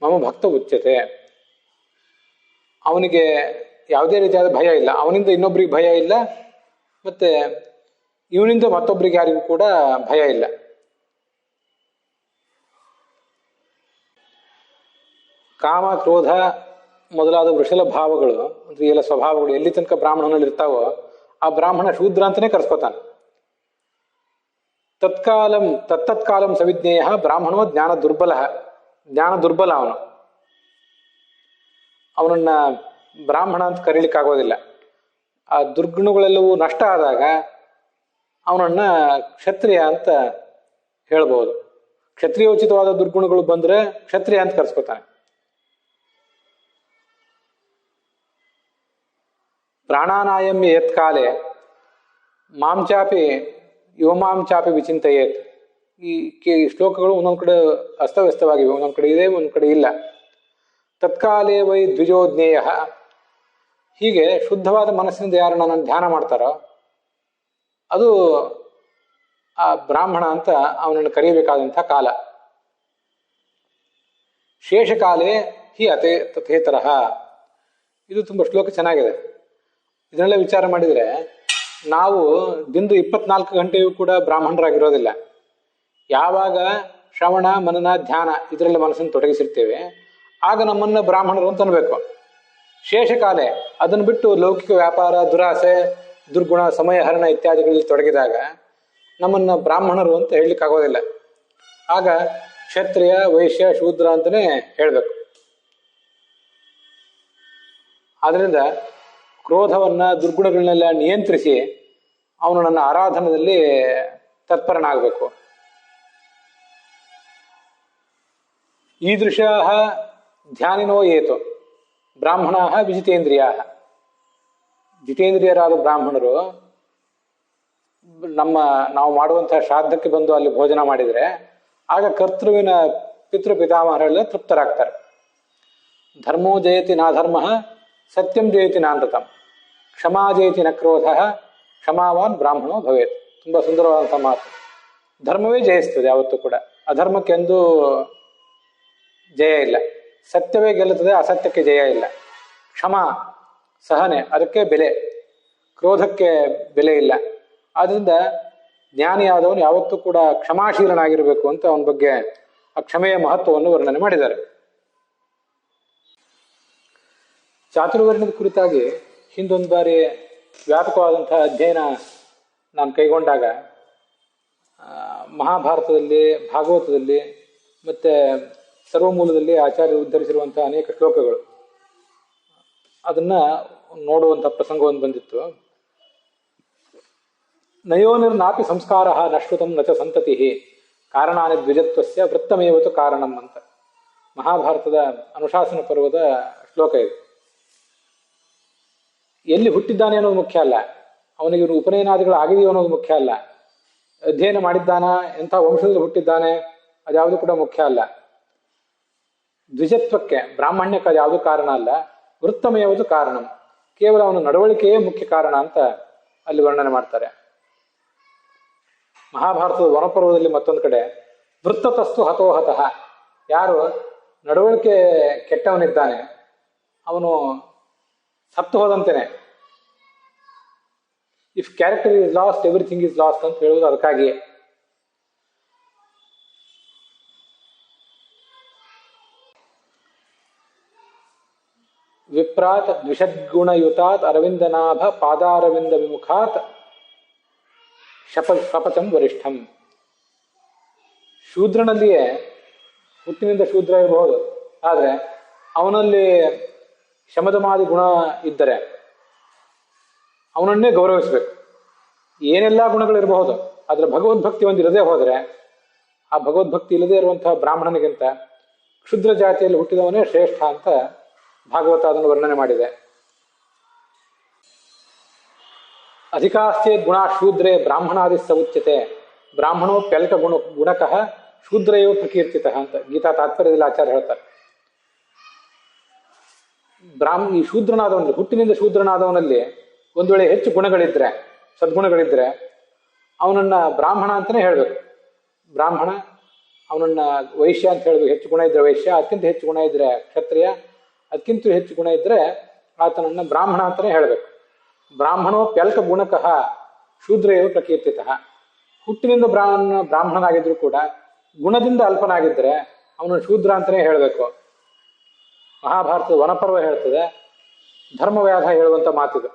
ಮಮ ಭಕ್ತ ಉಚ್ಯತೆ. ಅವನಿಗೆ ಯಾವುದೇ ರೀತಿಯಾದ ಭಯ ಇಲ್ಲ, ಅವನಿಂದ ಇನ್ನೊಬ್ರಿಗೆ ಭಯ ಇಲ್ಲ, ಮತ್ತೆ ಇವನಿಂದ ಮತ್ತೊಬ್ಬರಿಗೆ ಯಾರಿಗೂ ಕೂಡ ಭಯ ಇಲ್ಲ. ಕಾಮ ಕ್ರೋಧ ಮೊದಲಾದ ವೃಷಲ ಭಾವಗಳು ಅಂದ್ರೆ ಎಲ್ಲ ಸ್ವಭಾವಗಳು ಎಲ್ಲಿ ತನಕ ಬ್ರಾಹ್ಮಣನಲ್ಲಿ ಇರ್ತಾವೋ ಆ ಬ್ರಾಹ್ಮಣ ಶೂದ್ರ ಅಂತಾನೆ ಕರ್ಸ್ಕೊತಾನೆ. ತತ್ತತ್ಕಾಲಂ ಸವಿಜ್ಞೇಯ ಬ್ರಾಹ್ಮಣೋ ಜ್ಞಾನ ದುರ್ಬಲ ಅವನನ್ನ ಬ್ರಾಹ್ಮಣ ಅಂತ ಕರೀಲಿಕ್ಕಾಗೋದಿಲ್ಲ. ಆ ದುರ್ಗುಣಗಳೆಲ್ಲವೂ ನಷ್ಟ ಆದಾಗ ಅವನನ್ನ ಕ್ಷತ್ರಿಯ ಅಂತ ಹೇಳ್ಬೋದು. ಕ್ಷತ್ರಿಯೋಚಿತವಾದ ದುರ್ಗುಣಗಳು ಬಂದ್ರೆ ಕ್ಷತ್ರಿಯ ಅಂತ ಕರ್ಸ್ಕೊತಾನೆ. ಪ್ರಾಣಾನಾಯಮ್ಯ ಯತ್ಕಾಲೆ ಮಾಂಚಾಪಿ ಯುವಮಾಂಚಾಪಿ ವಿಚಿಂತೆಯೇತ್. ಈ ಶ್ಲೋಕಗಳು ಒಂದೊಂದು ಕಡೆ ಅಸ್ತವ್ಯಸ್ತವಾಗಿವೆ, ಒಂದೊಂದು ಕಡೆ ಇದೆ, ಒಂದೊಂದು ಕಡೆ ಇಲ್ಲ. ತತ್ಕಾಲೇ ವೈ ದ್ವಿಜೋಜ್ಞೇಯ. ಹೀಗೆ ಶುದ್ಧವಾದ ಮನಸ್ಸಿನಿಂದ ಯಾರು ನನ್ನನ್ನು ಧ್ಯಾನ ಮಾಡ್ತಾರೋ ಅದು ಆ ಬ್ರಾಹ್ಮಣ ಅಂತ ಅವನನ್ನು ಕರೆಯಬೇಕಾದಂಥ ಕಾಲ. ಶೇಷಕಾಲೇ ಹಿ ತಥೇತರಃ. ಇದು ತುಂಬ ಶ್ಲೋಕ ಚೆನ್ನಾಗಿದೆ. ಇದನ್ನೆಲ್ಲ ವಿಚಾರ ಮಾಡಿದರೆ ನಾವು ದಿನದ 24 ಗಂಟೆಯೂ ಕೂಡ ಬ್ರಾಹ್ಮಣರಾಗಿರೋದಿಲ್ಲ. ಯಾವಾಗ ಶ್ರವಣ ಮನನ ಧ್ಯಾನ ಇದರಲ್ಲಿ ಮನಸ್ಸನ್ನು ತೊಡಗಿಸಿರ್ತೇವೆ ಆಗ ನಮ್ಮನ್ನ ಬ್ರಾಹ್ಮಣರು ಅಂತ ಅನ್ಬೇಕು. ಶೇಷಕಾಲೆ ಅದನ್ನು ಬಿಟ್ಟು ಲೌಕಿಕ ವ್ಯಾಪಾರ, ದುರಾಸೆ, ದುರ್ಗುಣ, ಸಮಯಹರಣ ಇತ್ಯಾದಿಗಳಲ್ಲಿ ತೊಡಗಿದಾಗ ನಮ್ಮನ್ನ ಬ್ರಾಹ್ಮಣರು ಅಂತ ಹೇಳಲಿಕ್ಕಾಗೋದಿಲ್ಲ. ಆಗ ಕ್ಷತ್ರಿಯ, ವೈಶ್ಯ, ಶೂದ್ರ ಅಂತಲೇ ಹೇಳಬೇಕು. ಆದ್ದರಿಂದ ಕ್ರೋಧವನ್ನ, ದುರ್ಗುಣಗಳನ್ನೆಲ್ಲ ನಿಯಂತ್ರಿಸಿ ಅವನು ನನ್ನ ಆರಾಧನದಲ್ಲಿ ತತ್ಪರನಾಗಬೇಕು. ಈದೃಶ ಧ್ಯಾನಿನೋ ಏತು ಬ್ರಾಹ್ಮಣ ವಿಜಿತೇಂದ್ರಿಯ. ಜಿತೇಂದ್ರಿಯರಾದ ಬ್ರಾಹ್ಮಣರು ನಾವು ಮಾಡುವಂತಹ ಶ್ರಾದ್ದಕ್ಕೆ ಬಂದು ಅಲ್ಲಿ ಭೋಜನ ಮಾಡಿದರೆ ಆಗ ಕರ್ತೃವಿನ ಪಿತೃಪಿತಾಮಹರೆಲ್ಲ ತೃಪ್ತರಾಗ್ತಾರೆ. ಧರ್ಮೋ ಜಯತಿ ನಾಧರ್ಮ, ಸತ್ಯಂ ಜಯತಿ ನಾನೃತಂ, ಕ್ಷಮಾ ಜಯತಿ ನ ಕ್ರೋಧ, ಕ್ಷಮಾವಾನ್ ಬ್ರಾಹ್ಮಣೋ ಭವೇತ್. ತುಂಬ ಸುಂದರವಾದಂಥ ಮಾತು. ಧರ್ಮವೇ ಜಯಿಸ್ತದೆ ಯಾವತ್ತೂ ಕೂಡ, ಅಧರ್ಮಕ್ಕೆಂದೂ ಜಯ ಇಲ್ಲ. ಸತ್ಯವೇ ಗೆಲ್ಲುತ್ತದೆ, ಅಸತ್ಯಕ್ಕೆ ಜಯ ಇಲ್ಲ. ಕ್ಷಮ, ಸಹನೆ, ಅದಕ್ಕೆ ಬೆಲೆ. ಕ್ರೋಧಕ್ಕೆ ಬೆಲೆ ಇಲ್ಲ. ಆದ್ದರಿಂದ ಜ್ಞಾನಿಯಾದವನು ಯಾವತ್ತೂ ಕೂಡ ಕ್ಷಮಾಶೀಲನಾಗಿರಬೇಕು ಅಂತ ಅವನ ಬಗ್ಗೆ ಆ ಕ್ಷಮೆಯ ಮಹತ್ವವನ್ನು ವರ್ಣನೆ ಮಾಡಿದ್ದಾರೆ. ಚಾತುರ್ವರ್ಣದ ಕುರಿತಾಗಿ ಹಿಂದೊಂದು ಬಾರಿ ವ್ಯಾಪಕವಾದಂತಹ ಅಧ್ಯಯನ ನಾನು ಕೈಗೊಂಡಾಗ ಮಹಾಭಾರತದಲ್ಲಿ, ಭಾಗವತದಲ್ಲಿ ಮತ್ತು ಸರ್ವಮೂಲದಲ್ಲಿ ಆಚಾರ್ಯರು ಉದ್ಧರಿಸಿರುವಂತಹ ಅನೇಕ ಶ್ಲೋಕಗಳು ಅದನ್ನು ನೋಡುವಂಥ ಪ್ರಸಂಗ ಒಂದು ಬಂದಿತ್ತು. ನಯೋನಿರ್ನಾಪಿ ಸಂಸ್ಕಾರ ನಶ್ರುತಂ ನಚ ಸಂತತಿ ಕಾರಣಾನಿ ದ್ವಿಜತ್ವಸ್ಯ ವೃತ್ತಮೇವತು ಕಾರಣಂ ಅಂತ ಮಹಾಭಾರತದ ಅನುಶಾಸನ ಪರ್ವದ ಶ್ಲೋಕ ಇದು. ಎಲ್ಲಿ ಹುಟ್ಟಿದ್ದಾನೆ ಅನ್ನೋದು ಮುಖ್ಯ ಅಲ್ಲ, ಅವನಿಗೆ ಉಪನಯನಾದಿಗಳು ಆಗಿದೆಯೋ ಅನ್ನೋದು ಮುಖ್ಯ ಅಲ್ಲ, ಅಧ್ಯಯನ ಮಾಡಿದ್ದಾನ, ಎಂಥ ವಂಶದಲ್ಲಿ ಹುಟ್ಟಿದ್ದಾನೆ ಅದ್ಯಾವುದು ಕೂಡ ಮುಖ್ಯ ಅಲ್ಲ. ದ್ವಿಜತ್ವಕ್ಕೆ, ಬ್ರಾಹ್ಮಣ್ಯಕ್ಕೆ ಅದ್ಯಾವುದು ಕಾರಣ ಅಲ್ಲ. ವೃತ್ತಮೇವದು ಕಾರಣಂ, ಕೇವಲ ಅವನ ನಡವಳಿಕೆಯೇ ಮುಖ್ಯ ಕಾರಣ ಅಂತ ಅಲ್ಲಿ ವರ್ಣನೆ ಮಾಡ್ತಾರೆ. ಮಹಾಭಾರತದ ವನಪರ್ವದಲ್ಲಿ ಮತ್ತೊಂದು ಕಡೆ ವೃತ್ತತಸ್ತು ಹತೋಹತಃ, ಯಾರು ನಡವಳಿಕೆ ಕೆಟ್ಟವನಿದ್ದಾನೆ ಅವನು ಸತ್ತು ಹೋದಂತೆನೆ. If character is lost everything is lost ಅಂತ ಹೇಳುವುದು ಅದಕ್ಕಾಗಿಯೇ. ವಿಪ್ರಾತ್ ದ್ವಿಷದ್ಗುಣಯುತಾತ್ ಅರವಿಂದನಾಭ ಪಾದಾರವಿಂದ ವಿಮುಖಾತ್ ಶಪಥಂ ವರಿಷ್ಠಂ. ಶೂದ್ರನಲ್ಲಿಯೇ ಹುಟ್ಟಿನಿಂದ ಶೂದ್ರ ಇರಬಹುದು, ಆದರೆ ಅವನಲ್ಲಿ ಶಮದಮಾದಿ ಗುಣ ಇದ್ದರೆ ಅವನನ್ನೇ ಗೌರವಿಸಬೇಕು. ಏನೆಲ್ಲ ಗುಣಗಳಿರಬಹುದು, ಆದರೆ ಭಗವದ್ಭಕ್ತಿ ಒಂದು ಇಲ್ಲದೆ ಹೋದರೆ, ಆ ಭಗವದ್ಭಕ್ತಿ ಇಲ್ಲದೆ ಇರುವಂತಹ ಬ್ರಾಹ್ಮಣನಿಗಿಂತ ಕ್ಷುದ್ರ ಜಾತಿಯಲ್ಲಿ ಹುಟ್ಟಿದವನೇ ಶ್ರೇಷ್ಠ ಅಂತ ಭಾಗವತ ಅದನ್ನು ವರ್ಣನೆ ಮಾಡಿದೆ. ಅಧಿಕಾಸ್ಯೇದ್ ಗುಣ ಶೂದ್ರೇ ಬ್ರಾಹ್ಮಣಾದಿ ಸವುಚ್ಯತೆ ಬ್ರಾಹ್ಮಣೋಪ್ಯಲ್ಕ ಗುಣಕಃ ಶೂದ್ರಯೋ ಪ್ರಕೀರ್ತಿತಃ ಅಂತ ಗೀತಾ ತಾತ್ಪರ್ಯದಲ್ಲಿ ಆಚಾರ್ಯ ಹೇಳ್ತಾರೆ. ಈ ಶೂದ್ರನಾದವನಲ್ಲಿ, ಹುಟ್ಟಿನಿಂದ ಶೂದ್ರನಾದವನಲ್ಲಿ ಒಂದು ವೇಳೆ ಹೆಚ್ಚು ಗುಣಗಳಿದ್ರೆ, ಸದ್ಗುಣಗಳಿದ್ರೆ ಅವನನ್ನ ಬ್ರಾಹ್ಮಣ ಅಂತಲೇ ಹೇಳಬೇಕು. ಬ್ರಾಹ್ಮಣ, ಅವನನ್ನ ವೈಶ್ಯ ಅಂತ ಹೇಳಬೇಕು. ಹೆಚ್ಚು ಗುಣ ಇದ್ರೆ ವೈಶ್ಯ, ಅದಕ್ಕಿಂತ ಹೆಚ್ಚು ಗುಣ ಇದ್ರೆ ಕ್ಷತ್ರಿಯ, ಅದಕ್ಕಿಂತ ಹೆಚ್ಚು ಗುಣ ಇದ್ರೆ ಆತನನ್ನ ಬ್ರಾಹ್ಮಣ ಅಂತಲೇ ಹೇಳಬೇಕು. ಬ್ರಾಹ್ಮಣೋಪ್ಯಲ್ಕ ಗುಣಕಃ ಶೂದ್ರಯೋ ಪ್ರಕೀರ್ತಿತಃ. ಹುಟ್ಟಿನಿಂದ ಬ್ರಾಹ್ಮಣನಾಗಿದ್ರು ಕೂಡ ಗುಣದಿಂದ ಅಲ್ಪನಾಗಿದ್ದರೆ ಅವನು ಶೂದ್ರ ಅಂತಲೇ ಹೇಳಬೇಕು. ಮಹಾಭಾರತದ ವನಪರ್ವ ಹೇಳ್ತದೆ, ಧರ್ಮವ್ಯಾಧ ಹೇಳುವಂಥ ಮಾತಿದು.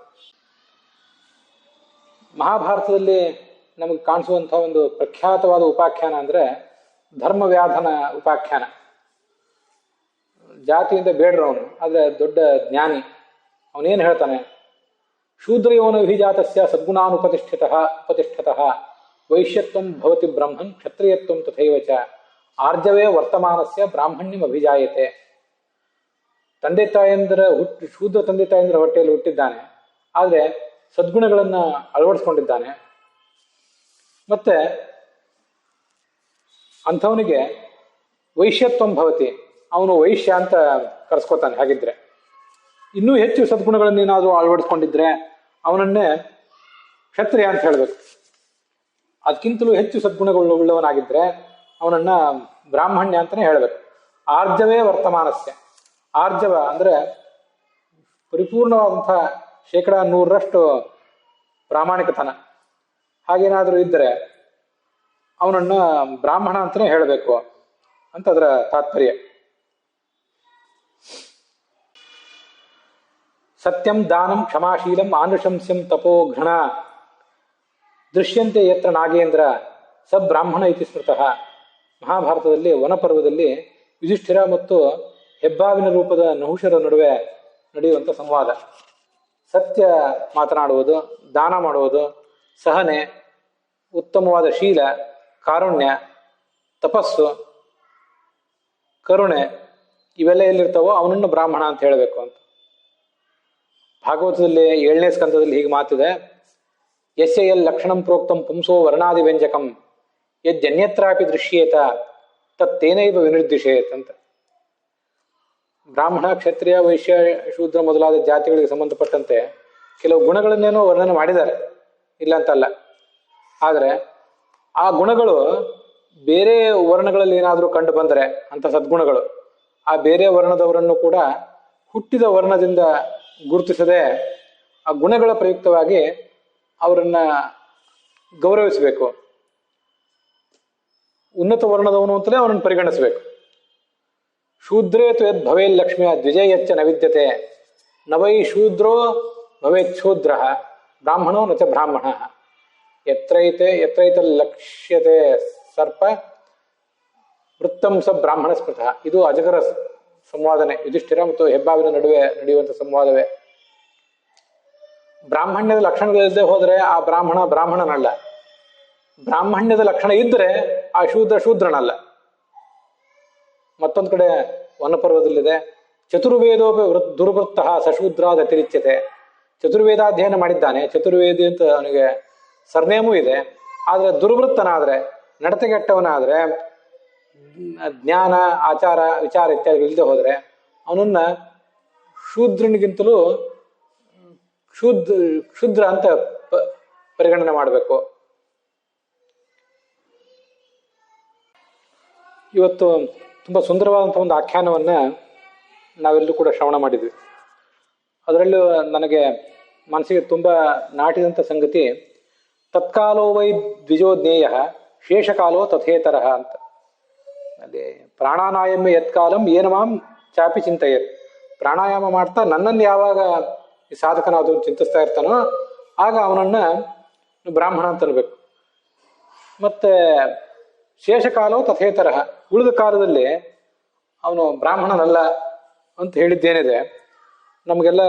ಮಹಾಭಾರತದಲ್ಲಿ ನಮಗೆ ಕಾಣಿಸುವಂಥ ಒಂದು ಪ್ರಖ್ಯಾತವಾದ ಉಪಾಖ್ಯಾನ ಅಂದರೆ ಧರ್ಮವ್ಯಾಧನ ಉಪಾಖ್ಯಾನ. ಜಾತಿಯಿಂದ ಬೇಡ್ರವನು, ಆದರೆ ದೊಡ್ಡ ಜ್ಞಾನಿ. ಅವನೇನು ಹೇಳ್ತಾನೆ, ಶೂದ್ರಯೋನ ವಿಹಿಜಾತಸ್ಯ ಸದ್ಗುಣಾನುಪತಿಷ್ಠತಃ ವೈಶ್ಯತ್ವಂ ಭವತಿ ಬ್ರಹ್ಮನ್ ಕ್ಷತ್ರಿಯತ್ವಂ ತಥೈವ ಚ ಆರ್ಜವೇ ವರ್ತಮಾನಸ್ಯ ಬ್ರಾಹ್ಮಣ್ಯಂ ಅಭಿಜಾಯತೆ. ತಂದೆ ತಾಯಂದಿರ ಶೂದ್ರ ತಂದೆ ತಾಯಂದಿರ ಹೊಟ್ಟೆಯಲ್ಲಿ ಹುಟ್ಟಿದ್ದಾನೆ, ಆದರೆ ಸದ್ಗುಣಗಳನ್ನು ಅಳವಡಿಸ್ಕೊಂಡಿದ್ದಾನೆ. ಮತ್ತೆ ಅಂಥವನಿಗೆ ವೈಶ್ಯತ್ವಂ ಭವತಿ, ಅವನು ವೈಶ್ಯ ಅಂತ ಕರೆಸ್ಕೋತಾನೆ. ಹಾಗಿದ್ರೆ ಇನ್ನೂ ಹೆಚ್ಚು ಸದ್ಗುಣಗಳನ್ನೇನಾದರೂ ಅಳವಡಿಸ್ಕೊಂಡಿದ್ರೆ ಅವನನ್ನೇ ಕ್ಷತ್ರಿಯ ಅಂತ ಹೇಳಬೇಕು. ಅದಕ್ಕಿಂತಲೂ ಹೆಚ್ಚು ಸದ್ಗುಣಗಳುಳ್ಳವನಾಗಿದ್ದರೆ ಅವನನ್ನ ಬ್ರಾಹ್ಮಣ್ಯ ಅಂತಲೇ ಹೇಳಬೇಕು. ಆರ್ಜವೇ ವರ್ತಮಾನಸ್ಯ. ಆರ್ಜವ ಅಂದರೆ ಪರಿಪೂರ್ಣವಾದಂಥ 100% ಪ್ರಾಮಾಣಿಕತನ. ಹಾಗೇನಾದರೂ ಇದ್ದರೆ ಅವನನ್ನ ಬ್ರಾಹ್ಮಣ ಅಂತಲೇ ಹೇಳಬೇಕು ಅಂತ ಅದರ ತಾತ್ಪರ್ಯ. ಸತ್ಯಂ ದಾನಂ ಕ್ಷಮಾಶೀಲಂ ಆನುಶಂಸ್ಯಂ ತಪೋ ಘೃಣ ದೃಶ್ಯಂತೆ ಯತ್ರ ನಾಗೇಂದ್ರ ಸ ಬ್ರಾಹ್ಮಣ ಇತಿ ಸ್ಮೃತಃ. ಮಹಾಭಾರತದಲ್ಲಿ ವನಪರ್ವದಲ್ಲಿ ಯುಧಿಷ್ಠಿರ ಮತ್ತು ಹೆಬ್ಬಾವಿನ ರೂಪದ ನಹುಷರ ನಡುವೆ ನಡೆಯುವಂಥ ಸಂವಾದ. ಸತ್ಯ ಮಾತನಾಡುವುದು, ದಾನ ಮಾಡುವುದು, ಸಹನೆ, ಉತ್ತಮವಾದ ಶೀಲ, ಕಾರುಣ್ಯ, ತಪಸ್ಸು, ಕರುಣೆ ಇವೆಲ್ಲ ಎಲ್ಲಿರ್ತಾವೋ ಅವನನ್ನು ಬ್ರಾಹ್ಮಣ ಅಂತ ಹೇಳಬೇಕು ಅಂತ. ಭಾಗವತದಲ್ಲಿ 7ನೇ ಸ್ಕಂದದಲ್ಲಿ ಹೀಗೆ ಮಾತಿದೆ, ಯಸ್ಯ ಯಲ್ ಲಕ್ಷಣಂ ಪ್ರೋಕ್ತಂ ಪುಂಸೋ ವರ್ಣಾದಿ ವ್ಯಂಜಕಂ ಯದ್ಯನ್ಯತ್ರಾಪಿ ದೃಶ್ಯೇತ ತತ್ತೇನೈವ ವಿನಿರ್ದಿಶೇತ್ ಅಂತ. ಬ್ರಾಹ್ಮಣ, ಕ್ಷತ್ರಿಯ, ವೈಶ್ಯ, ಶೂದ್ರ ಮೊದಲಾದ ಜಾತಿಗಳಿಗೆ ಸಂಬಂಧಪಟ್ಟಂತೆ ಕೆಲವು ಗುಣಗಳನ್ನೇನೋ ವರ್ಣನೆ ಮಾಡಿದ್ದಾರೆ, ಇಲ್ಲ ಅಂತಲ್ಲ. ಆದರೆ ಆ ಗುಣಗಳು ಬೇರೆ ವರ್ಣಗಳಲ್ಲಿ ಏನಾದರೂ ಕಂಡು ಬಂದರೆ ಅಂಥ ಸದ್ಗುಣಗಳು ಆ ಬೇರೆ ವರ್ಣದವರನ್ನು ಕೂಡ ಹುಟ್ಟಿದ ವರ್ಣದಿಂದ ಗುರುತಿಸದೆ ಆ ಗುಣಗಳ ಪ್ರಯುಕ್ತವಾಗಿ ಅವರನ್ನ ಗೌರವಿಸಬೇಕು. ಉನ್ನತ ವರ್ಣದವನು ಅಂತಲೇ ಅವನನ್ನು ಪರಿಗಣಿಸಬೇಕು. ಶೂದ್ರೇ ತು ಯದ್ ಭವೇಲ್ ಲಕ್ಷ್ಮಿಯ ದ್ವಿಜಯಚ್ಚ ನ ವಿದ್ಯತೆ ನ ವೈ ಶೂದ್ರೋ ಭವೇತ್ ಶೂದ್ರ ಬ್ರಾಹ್ಮಣೋ ನ ಚ ಬ್ರಾಹ್ಮಣ ಯತ್ರೈತ ಲಕ್ಷ್ಯತೆ ಸರ್ಪ ವೃತ್ತಂ ಸ ಬ್ರಾಹ್ಮಣ ಸ್ಮೃತಃ. ಇದು ಅಜಗರ ಸಂವಾದನೆ, ಯುಧಿಷ್ಠಿರ ಮತ್ತು ಹೆಬ್ಬಾವಿನ ನಡುವೆ ನಡೆಯುವಂಥ ಸಂವಾದವೇ. ಬ್ರಾಹ್ಮಣ್ಯದ ಲಕ್ಷಣಗಳಿಲ್ಲದೆ ಹೋದರೆ ಆ ಬ್ರಾಹ್ಮಣನಲ್ಲ. ಬ್ರಾಹ್ಮಣ್ಯದ ಲಕ್ಷಣ ಇದ್ದರೆ ಆ ಶೂದ್ರನಲ್ಲ. ಮತ್ತೊಂದು ಕಡೆ ವನಪರ್ವದಲ್ಲಿದೆ, ಚತುರ್ವೇದೋಪಿ ದುರ್ವೃತ್ತ ಸಶೂದ್ರಾದ ಅತಿರಿಚ್ಯತೆ. ಚತುರ್ವೇದಾಧ್ಯಯನ ಮಾಡಿದ್ದಾನೆ, ಚತುರ್ವೇದಿ ಅಂತ ಅವನಿಗೆ ಸರ್ನೇಮೂ ಇದೆ. ಆದರೆ ದುರ್ವೃತ್ತನಾದರೆ, ನಡತೆಗೆಟ್ಟವನಾದರೆ, ಜ್ಞಾನ, ಆಚಾರ, ವಿಚಾರ ಇತ್ಯಾದಿ ಇಲ್ಲದೆ ಹೋದರೆ ಅವನನ್ನ ಶೂದ್ರನಿಗಿಂತಲೂ ಕ್ಷುದ್ರ ಅಂತ ಪರಿಗಣನೆ ಮಾಡಬೇಕು. ಇವತ್ತು ತುಂಬ ಸುಂದರವಾದಂಥ ಒಂದು ಆಖ್ಯಾನವನ್ನ ನಾವೆಲ್ಲರೂ ಕೂಡ ಶ್ರವಣ ಮಾಡಿದ್ವಿ. ಅದರಲ್ಲೂ ನನಗೆ ಮನಸ್ಸಿಗೆ ತುಂಬ ನಾಟಿದಂಥ ಸಂಗತಿ, ತತ್ಕಾಲೋ ವೈ ದ್ವಿಜೋ ಜ್ಞೇಯ ಶೇಷಕಾಲೋ ತಥೇತರ ಅಂತ. ಅಲ್ಲಿ ಪ್ರಾಣಾನಾಯಮ್ಯ ಯತ್ಕಾಲಂ ಏನ ಮಾಂ ಚಾಪಿ ಚಿಂತೆಯತ್. ಪ್ರಾಣಾಯಾಮ ಮಾಡ್ತಾ ನನ್ನನ್ನು ಯಾವಾಗ ಈ ಸಾಧಕನಾದವನು ಚಿಂತಿಸ್ತಾ ಇರ್ತಾನೋ ಆಗ ಅವನನ್ನ ಬ್ರಾಹ್ಮಣ ಅಂತ ಅನ್ಬೇಕು. ಮತ್ತೆ ಶೇಷಕಾಲೋ ತಥೇತರ, ಉಳಿದ ಕಾಲದಲ್ಲಿ ಅವನು ಬ್ರಾಹ್ಮಣನಲ್ಲ ಅಂತ ಹೇಳಿದ್ದೇನಿದೆ, ನಮಗೆಲ್ಲ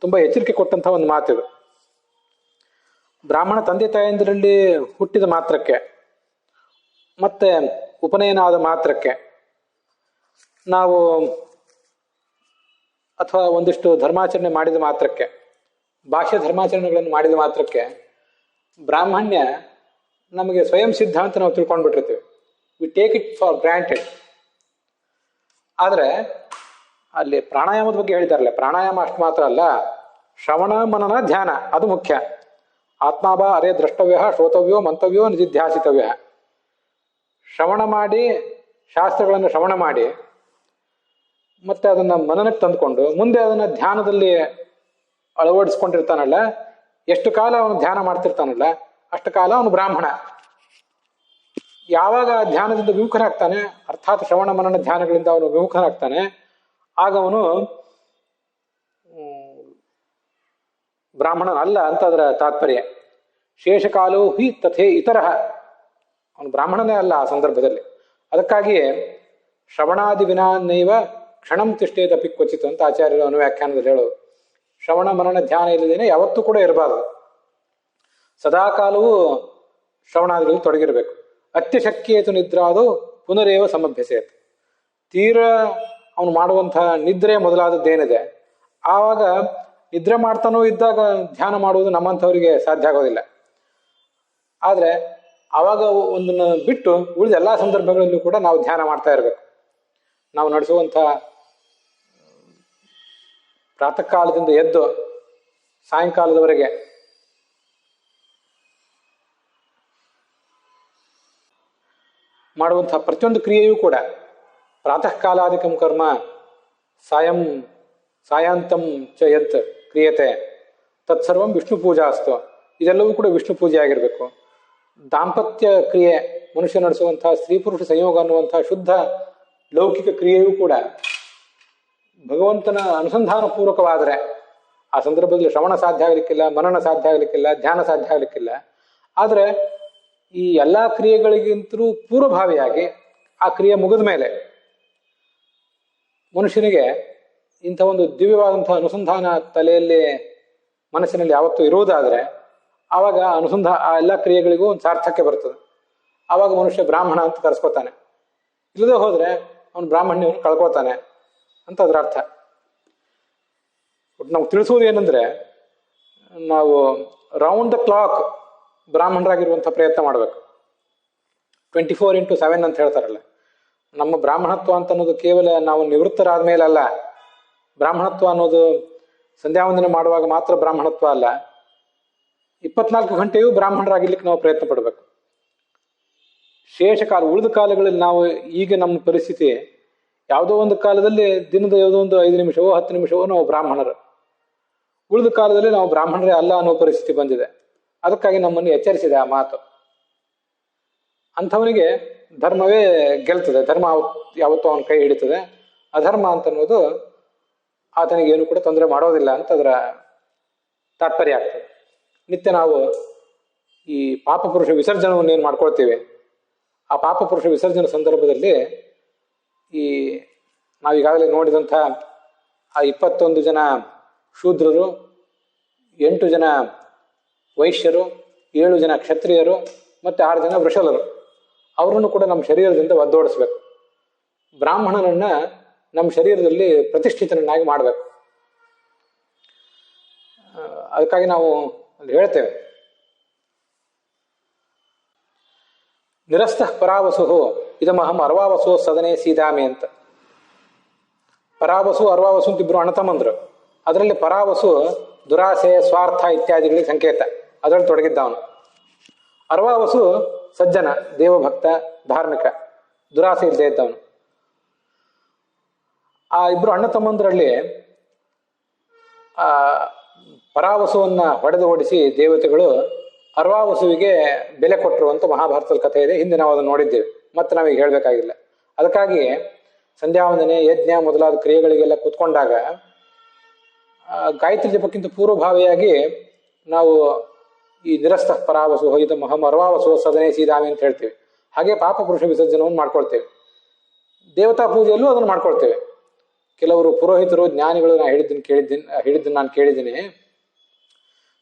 ತುಂಬ ಎಚ್ಚರಿಕೆ ಕೊಟ್ಟಂಥ ಒಂದು ಮಾತಿದು. ಬ್ರಾಹ್ಮಣ ತಂದೆ ತಾಯಂದಿರಲ್ಲಿ ಹುಟ್ಟಿದ ಮಾತ್ರಕ್ಕೆ ಮತ್ತೆ ಉಪನಯನ ಆದ ಮಾತ್ರಕ್ಕೆ ನಾವು ಅಥವಾ ಒಂದಿಷ್ಟು ಧರ್ಮಾಚರಣೆ ಮಾಡಿದ ಮಾತ್ರಕ್ಕೆ, ಭಾಷ್ಯ ಧರ್ಮಾಚರಣೆಗಳನ್ನು ಮಾಡಿದ ಮಾತ್ರಕ್ಕೆ ಬ್ರಾಹ್ಮಣ್ಯ ನಮಗೆ ಸ್ವಯಂ ಸಿದ್ಧ ಅಂತ ನಾವು ತಿಳ್ಕೊಂಡ್ಬಿಟ್ಟಿರ್ತೀವಿ. We take it for granted. ಆದರೆ ಅಲ್ಲಿ ಪ್ರಾಣಾಯಾಮದ ಬಗ್ಗೆ ಹೇಳಿದಾರಲ್ಲ, ಪ್ರಾಣಾಯಾಮ ಅಷ್ಟು ಮಾತ್ರ ಅಲ್ಲ, ಶ್ರವಣ ಮನನ ಧ್ಯಾನ ಅದು ಮುಖ್ಯ. ಆತ್ಮಾಭ ಅರೇ ದ್ರಷ್ಟವ್ಯ ಶ್ರೋತವ್ಯೋ ಮಂತವ್ಯೋ ನಿಧಿಧ್ಯಾಸಿತವ್ಯ. ಶ್ರವಣ ಮಾಡಿ, ಶಾಸ್ತ್ರಗಳನ್ನು ಶ್ರವಣ ಮಾಡಿ ಮತ್ತೆ ಅದನ್ನು ಮನನಕ್ಕೆ ತಂದುಕೊಂಡು ಮುಂದೆ ಅದನ್ನು ಧ್ಯಾನದಲ್ಲಿ ಅಳವಡಿಸ್ಕೊಂಡಿರ್ತಾನಲ್ಲ, ಎಷ್ಟು ಕಾಲ ಅವನು ಧ್ಯಾನ ಮಾಡ್ತಿರ್ತಾನಲ್ಲ ಅಷ್ಟು ಕಾಲ ಅವನು ಬ್ರಾಹ್ಮಣ. ಯಾವಾಗ ಧ್ಯಾನದಿಂದ ವಿಮುಖನಾಗ್ತಾನೆ, ಅರ್ಥಾತ್ ಶ್ರವಣ ಮನನ ಧ್ಯಾನಗಳಿಂದ ಅವನು ವಿಮುಖನಾಗ್ತಾನೆ, ಆಗ ಅವನು ಬ್ರಾಹ್ಮಣ ಅಲ್ಲ ಅಂತ ಅದರ ತಾತ್ಪರ್ಯ. ಶೇಷಕಾಲೋ ಹಿ ತಥೇ ಇತರ, ಅವನು ಬ್ರಾಹ್ಮಣನೇ ಅಲ್ಲ ಆ ಸಂದರ್ಭದಲ್ಲಿ. ಅದಕ್ಕಾಗಿಯೇ ಶ್ರವಣಾದಿ ವಿನಾನೈವ ಕ್ಷಣಂ ತಿಷ್ಠೇದಪಿ ಕ್ವಚಿತ್ ಅಂತ ಆಚಾರ್ಯರು ಅನುವ್ಯಾಖ್ಯಾನದಲ್ಲಿ ಹೇಳೋದು. ಶ್ರವಣ ಮನನ ಧ್ಯಾನ ಇಲ್ಲದೇನೆ ಯಾವತ್ತೂ ಕೂಡ ಇರಬಾರದು, ಸದಾಕಾಲವೂ ಶ್ರವಣಾದಿಗಳಲ್ಲಿ ತೊಡಗಿರಬೇಕು. ಅತ್ಯಶಕ್ಯೇತು ನಿದ್ರಾದು ಪುನರೇವ ಸಮಭ್ಯಸೇತ್. ತೀರ ಅವನು ಮಾಡುವಂತಹ ನಿದ್ರೆ ಮೊದಲಾದದ್ದೇನಿದೆ, ಆವಾಗ ನಿದ್ರೆ ಮಾಡ್ತಾನೋ ಇದ್ದಾಗ ಧ್ಯಾನ ಮಾಡುವುದು ನಮ್ಮಂಥವರಿಗೆ ಸಾಧ್ಯ ಆಗೋದಿಲ್ಲ. ಆದರೆ ಆವಾಗ ಒಂದನ್ನು ಬಿಟ್ಟು ಉಳಿದ ಎಲ್ಲ ಸಂದರ್ಭಗಳಲ್ಲೂ ಕೂಡ ನಾವು ಧ್ಯಾನ ಮಾಡ್ತಾ ಇರಬೇಕು. ನಾವು ನಡೆಸುವಂಥ ಪ್ರಾತಃ ಕಾಲದಿಂದ ಎದ್ದು ಸಾಯಂಕಾಲದವರೆಗೆ ಮಾಡುವಂಥ ಪ್ರತಿಯೊಂದು ಕ್ರಿಯೆಯೂ ಕೂಡ ಪ್ರಾತಃ ಕಾಲಾಧಿಕಂ ಕರ್ಮ ಸಾಯಾಂತಂ ಚ ಯತ್ ಕ್ರಿಯತೆ ತತ್ಸರ್ವಂ ವಿಷ್ಣು ಪೂಜಾ ಅಸ್ತು. ಇದೆಲ್ಲವೂ ಕೂಡ ವಿಷ್ಣು ಪೂಜೆ ಆಗಿರಬೇಕು. ದಾಂಪತ್ಯ ಕ್ರಿಯೆ, ಮನುಷ್ಯ ನಡೆಸುವಂಥ ಸ್ತ್ರೀ ಪುರುಷ ಸಂಯೋಗ ಅನ್ನುವಂಥ ಶುದ್ಧ ಲೌಕಿಕ ಕ್ರಿಯೆಯೂ ಕೂಡ ಭಗವಂತನ ಅನುಸಂಧಾನ ಪೂರ್ವಕವಾದರೆ ಆ ಸಂದರ್ಭದಲ್ಲಿ ಶ್ರವಣ ಸಾಧ್ಯ ಆಗಲಿಕ್ಕಿಲ್ಲ, ಮನನ ಸಾಧ್ಯ ಆಗಲಿಕ್ಕಿಲ್ಲ, ಧ್ಯಾನ ಸಾಧ್ಯ ಆಗಲಿಕ್ಕಿಲ್ಲ. ಆದರೆ ಈ ಎಲ್ಲ ಕ್ರಿಯೆಗಳಿಗಿಂತಲೂ ಪೂರ್ವಭಾವಿಯಾಗಿ ಆ ಕ್ರಿಯೆ ಮುಗಿದ ಮೇಲೆ ಮನುಷ್ಯನಿಗೆ ಇಂಥ ಒಂದು ದಿವ್ಯವಾದಂತಹ ಅನುಸಂಧಾನ ತಲೆಯಲ್ಲಿ ಮನಸ್ಸಿನಲ್ಲಿ ಯಾವತ್ತೂ ಇರುವುದಾದರೆ ಆವಾಗ ಆ ಎಲ್ಲ ಕ್ರಿಯೆಗಳಿಗೂ ಒಂದು ಸಾರ್ಥಕ್ಯ ಬರ್ತದೆ. ಆವಾಗ ಮನುಷ್ಯ ಬ್ರಾಹ್ಮಣ ಅಂತ ಕರೆಸ್ಕೋತಾನೆ. ಇಲ್ಲದೆ ಹೋದರೆ ಅವನು ಬ್ರಾಹ್ಮಣ್ಯವನ್ನು ಕಳ್ಕೊತಾನೆ ಅಂತ ಅದರ ಅರ್ಥ. ನಾವು ತಿಳಿಸೋದು ಏನಂದ್ರೆ, ನಾವು ರೌಂಡ್ ದ ಕ್ಲಾಕ್ ಬ್ರಾಹ್ಮಣರಾಗಿರುವಂಥ ಪ್ರಯತ್ನ ಮಾಡಬೇಕು. 24x7 ಅಂತ ಹೇಳ್ತಾರಲ್ಲ, ನಮ್ಮ ಬ್ರಾಹ್ಮಣತ್ವ ಅಂತ ಅನ್ನೋದು ಕೇವಲ ನಾವು ನಿವೃತ್ತರಾದ ಮೇಲೆ ಅಲ್ಲ. ಬ್ರಾಹ್ಮಣತ್ವ ಅನ್ನೋದು ಸಂಧ್ಯಾವಂದನೆ ಮಾಡುವಾಗ ಮಾತ್ರ ಬ್ರಾಹ್ಮಣತ್ವ ಅಲ್ಲ, 24 ಗಂಟೆಯೂ ಬ್ರಾಹ್ಮಣರಾಗಿರ್ಲಿಕ್ಕೆ ನಾವು ಪ್ರಯತ್ನ ಪಡಬೇಕು. ಶೇಷ ಕಾಲ, ಉಳಿದ ಕಾಲಗಳಲ್ಲಿ ನಾವು ಈಗ ನಮ್ಮ ಪರಿಸ್ಥಿತಿ ಯಾವುದೋ ಒಂದು ಕಾಲದಲ್ಲಿ ದಿನದ ಯಾವುದೋ ಒಂದು 5 ನಿಮಿಷವೋ 10 ನಿಮಿಷವೋ ನಾವು ಬ್ರಾಹ್ಮಣರು, ಉಳಿದ ಕಾಲದಲ್ಲಿ ನಾವು ಬ್ರಾಹ್ಮಣರೇ ಅಲ್ಲ ಅನ್ನೋ ಪರಿಸ್ಥಿತಿ ಬಂದಿದೆ. ಅದಕ್ಕಾಗಿ ನಮ್ಮನ್ನು ಎಚ್ಚರಿಸಿದೆ ಆ ಮಾತು. ಅಂಥವನಿಗೆ ಧರ್ಮವೇ ಗೆಲ್ತದೆ, ಧರ್ಮ ಯಾವತ್ತೂ ಅವನ ಕೈ ಹಿಡಿತದೆ. ಅಧರ್ಮ ಅಂತನ್ನೋದು ಆತನಿಗೇನು ಕೂಡ ತೊಂದರೆ ಮಾಡೋದಿಲ್ಲ ಅಂತ ಅದರ ತಾತ್ಪರ್ಯ ಆಗ್ತದೆ. ನಿತ್ಯ ನಾವು ಈ ಪಾಪಪುರುಷ ವಿಸರ್ಜನವನ್ನು ಏನು ಮಾಡ್ಕೊಳ್ತೀವಿ, ಆ ಪಾಪಪುರುಷ ವಿಸರ್ಜನೆ ಸಂದರ್ಭದಲ್ಲಿ ಈ ನಾವೀಗಾಗಲೇ ನೋಡಿದಂಥ ಆ 21 ಜನ ಶೂದ್ರರು, 8 ಜನ ವೈಶ್ಯರು, 7 ಜನ ಕ್ಷತ್ರಿಯರು ಮತ್ತು 6 ಜನ ವೃಷಲರು, ಅವರನ್ನು ಕೂಡ ನಮ್ಮ ಶರೀರದಿಂದ ಒದ್ದೋಡಿಸ್ಬೇಕು. ಬ್ರಾಹ್ಮಣನನ್ನ ನಮ್ಮ ಶರೀರದಲ್ಲಿ ಪ್ರತಿಷ್ಠಿತನನ್ನಾಗಿ ಮಾಡಬೇಕು. ಅದಕ್ಕಾಗಿ ನಾವು ಅಲ್ಲಿ ಹೇಳ್ತೇವೆ, ನಿರಸ್ತಃ ಪರಾವಸು ಇದಮಹಂ ಅರ್ವಾವಸು ಸದನೆ ಸೀದಾಮಿ ಅಂತ. ಪರಾವಸು ಅರ್ವಾವಸು ಅಂತ ಇಬ್ರು ಅಣ್ಣತಮ್ಮಂದ್ರು. ಅದರಲ್ಲಿ ಪರಾವಸು ದುರಾಸೆ, ಸ್ವಾರ್ಥ ಇತ್ಯಾದಿಗಳಿಗೆ ಸಂಕೇತ, ಅದರಲ್ಲಿ ತೊಡಗಿದ್ದವನು. ಅರ್ವಾವಸು ಸಜ್ಜನ, ದೇವಭಕ್ತ, ಧಾರ್ಮಿಕ, ದುರಾಸೆ ಇಲ್ಲದೆ ಇದ್ದವನು. ಆ ಇಬ್ರು ಅಣ್ಣ ತಮ್ಮಂದರಲ್ಲಿ ಪರಾವಸುವನ್ನ ಹೊಡೆದು ಓಡಿಸಿ ದೇವತೆಗಳು ಅರ್ವಾವಸುವಿಗೆ ಬೆಲೆ ಕೊಟ್ಟರು ಅಂತ ಮಹಾಭಾರತದ ಕಥೆ ಇದೆ. ಹಿಂದೆ ನಾವು ಅದನ್ನು ನೋಡಿದ್ದೇವೆ, ಮತ್ತೆ ನಾವೀಗ ಹೇಳಬೇಕಾಗಿಲ್ಲ. ಅದಕ್ಕಾಗಿ ಸಂಧ್ಯಾವಂದನೆ, ಯಜ್ಞ ಮೊದಲಾದ ಕ್ರಿಯೆಗಳಿಗೆಲ್ಲ ಕೂತ್ಕೊಂಡಾಗ ಗಾಯತ್ರಿ ಜಪಕ್ಕಿಂತ ಪೂರ್ವಭಾವಿಯಾಗಿ ನಾವು ಈ ನಿರಸ್ತ ಪರಾವಸು ಇದು ಮಹಂ ಅರ್ವಾವಸು ಸದನೆ ಸೀದಾಮಿ ಅಂತ ಹೇಳ್ತೀವಿ. ಹಾಗೆ ಪಾಪ ಪುರುಷ ವಿಸರ್ಜನವನ್ನು ಮಾಡ್ಕೊಳ್ತೇವೆ. ದೇವತಾ ಪೂಜೆಯಲ್ಲೂ ಅದನ್ನು ಮಾಡ್ಕೊಳ್ತೇವೆ. ಕೆಲವರು ಪುರೋಹಿತರು ಜ್ಞಾನಿಗಳು ಹೇಳಿದ್ದನ್ನು ನಾನು ಕೇಳಿದ್ದೀನಿ.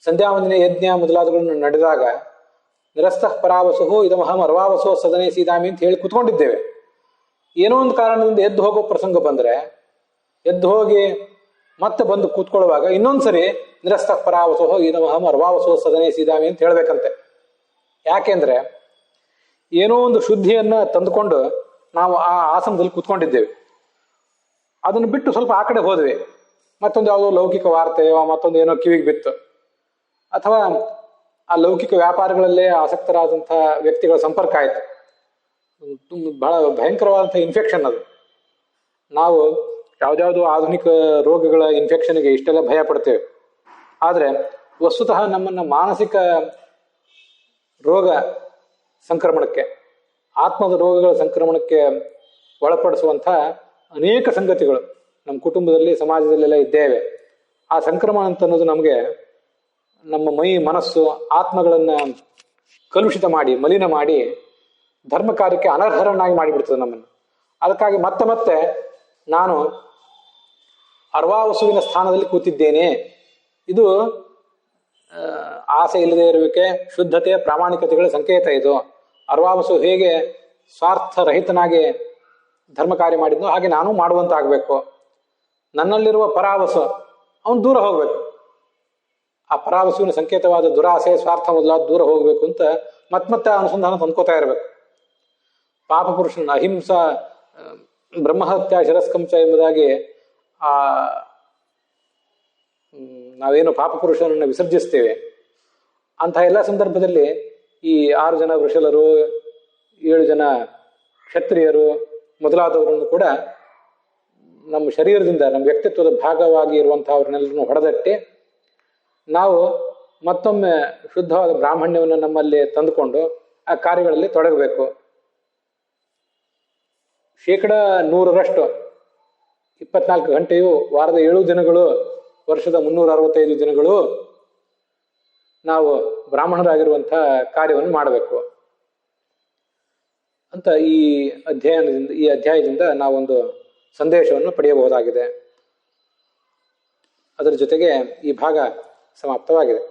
ಸಂಧ್ಯಾ ವಂದನೆ ಯಜ್ಞ ಮೊದಲಾದಗಳನ್ನು ನಡೆದಾಗ ನಿರಸ್ತಃ ಪರಾವಸು ಇದಮಹಂ ಅರ್ವಾವಸೋ ಸದನೆ ಸೀದಾಮಿ ಅಂತ ಹೇಳಿ ಕುತ್ಕೊಂಡಿದ್ದೇವೆ. ಏನೋ ಒಂದು ಕಾರಣದಿಂದ ಎದ್ದು ಹೋಗೋ ಪ್ರಸಂಗ ಬಂದರೆ ಎದ್ದು ಹೋಗಿ ಮತ್ತೆ ಬಂದು ಕೂತ್ಕೊಳ್ಳುವಾಗ ಇನ್ನೊಂದ್ಸರಿ ನಿರಸ್ತಃ ಪರಾವಸೋ ಇದಮಹಂ ಅರ್ವಾವಸೋ ಸದನೆ ಸೀದಾಮಿ ಅಂತ ಹೇಳ್ಬೇಕಂತೆ. ಯಾಕೆಂದ್ರೆ ಏನೋ ಒಂದು ಶುದ್ಧಿಯನ್ನ ತಂದುಕೊಂಡು ನಾವು ಆ ಆಸನದಲ್ಲಿ ಕೂತ್ಕೊಂಡಿದ್ದೇವೆ. ಅದನ್ನು ಬಿಟ್ಟು ಸ್ವಲ್ಪ ಆ ಕಡೆ ಹೋದ್ವಿ, ಮತ್ತೊಂದು ಯಾವುದೋ ಲೌಕಿಕ ವಾರ್ತೆಯೋ ಮತ್ತೊಂದು ಏನೋ ಕಿವಿಗೆ ಬಿತ್ತು, ಅಥವಾ ಆ ಲೌಕಿಕ ವ್ಯಾಪಾರಗಳಲ್ಲೇ ಆಸಕ್ತರಾದಂಥ ವ್ಯಕ್ತಿಗಳ ಸಂಪರ್ಕ ಆಯಿತು. ಬಹಳ ಭಯಂಕರವಾದಂಥ ಇನ್ಫೆಕ್ಷನ್ ಅದು. ನಾವು ಯಾವುದ್ಯಾವುದೋ ಆಧುನಿಕ ರೋಗಗಳ ಇನ್ಫೆಕ್ಷನ್ಗೆ ಇಷ್ಟೆಲ್ಲ ಭಯ ಪಡ್ತೇವೆ. ಆದರೆ ವಸ್ತುತಃ ನಮ್ಮನ್ನು ಮಾನಸಿಕ ರೋಗ ಸಂಕ್ರಮಣಕ್ಕೆ, ಆತ್ಮದ ರೋಗಗಳ ಸಂಕ್ರಮಣಕ್ಕೆ ಒಳಪಡಿಸುವಂಥ ಅನೇಕ ಸಂಗತಿಗಳು ನಮ್ಮ ಕುಟುಂಬದಲ್ಲಿ ಸಮಾಜದಲ್ಲೆಲ್ಲ ಇದ್ದೇವೆ. ಆ ಸಂಕ್ರಮಣ ಅಂತ ಅನ್ನೋದು ನಮಗೆ ನಮ್ಮ ಮೈ ಮನಸ್ಸು ಆತ್ಮಗಳನ್ನು ಕಲುಷಿತ ಮಾಡಿ ಮಲಿನ ಮಾಡಿ ಧರ್ಮ ಕಾರ್ಯಕ್ಕೆ ಅನರ್ಹರನ್ನಾಗಿ ಮಾಡಿಬಿಡ್ತದೆ ನಮ್ಮನ್ನು. ಅದಕ್ಕಾಗಿ ಮತ್ತೆ ಮತ್ತೆ ನಾನು ಅರ್ವಾವಸುವಿನ ಸ್ಥಾನದಲ್ಲಿ ಕೂತಿದ್ದೇನೆ. ಇದು ಆಸೆ ಇಲ್ಲದೆ ಇರುವಿಕೆ, ಶುದ್ಧತೆ, ಪ್ರಾಮಾಣಿಕತೆಗಳ ಸಂಕೇತ. ಇದು ಅರ್ವಾವಸು ಹೇಗೆ ಸ್ವಾರ್ಥರಹಿತನಾಗಿ ಧರ್ಮ ಕಾರ್ಯ ಮಾಡಿದ್ನೋ ಹಾಗೆ ನಾನು ಮಾಡುವಂತಾಗಬೇಕು. ನನ್ನಲ್ಲಿರುವ ಪರಾವಸು ಅವನು ದೂರ ಹೋಗ್ಬೇಕು. ಆ ಪರಾವಸುವಿನ ಸಂಕೇತವಾದ ದುರಾಸೆ, ಸ್ವಾರ್ಥ ಮೊದಲಾದ ದೂರ ಹೋಗ್ಬೇಕು ಅಂತ ಮತ್ತೆ ಅನುಸಂಧಾನ ತಂದ್ಕೋತಾ ಇರಬೇಕು. ಪಾಪ ಪುರುಷನ ಅಹಿಂಸಾ ಬ್ರಹ್ಮಹತ್ಯ ಶಿರಸ್ಕಂಚ ಎಂಬುದಾಗಿ ನಾವೇನು ಪಾಪ ಪುರುಷನನ್ನು ವಿಸರ್ಜಿಸ್ತೇವೆ, ಅಂತಹ ಎಲ್ಲ ಸಂದರ್ಭದಲ್ಲಿ ಈ 6 ಜನ ವೃಷಲರು, 7 ಜನ ಕ್ಷತ್ರಿಯರು ಮೊದಲಾದವರನ್ನು ಕೂಡ ನಮ್ಮ ಶರೀರದಿಂದ, ನಮ್ಮ ವ್ಯಕ್ತಿತ್ವದ ಭಾಗವಾಗಿ ಇರುವಂತಹವ್ರನ್ನೆಲ್ಲರನ್ನು ಹೊಡೆದಟ್ಟಿ ನಾವು ಮತ್ತೊಮ್ಮೆ ಶುದ್ಧವಾದ ಬ್ರಾಹ್ಮಣ್ಯವನ್ನು ನಮ್ಮಲ್ಲಿ ತಂದುಕೊಂಡು ಆ ಕಾರ್ಯಗಳಲ್ಲಿ ತೊಡಗಬೇಕು. 100% 24 ಗಂಟೆಯು, ವಾರದ 7 ದಿನಗಳು, ವರ್ಷದ 365 ದಿನಗಳು ನಾವು ಬ್ರಾಹ್ಮಣರಾಗಿರುವಂಥ ಕಾರ್ಯವನ್ನು ಮಾಡಬೇಕು ಅಂತ ಈ ಅಧ್ಯಾಯದಿಂದ ನಾವೊಂದು ಸಂದೇಶವನ್ನು ಪಡೆಯಬಹುದಾಗಿದೆ. ಅದರ ಜೊತೆಗೆ ಈ ಭಾಗ ಸಮಾಪ್ತವಾಗಿದೆ.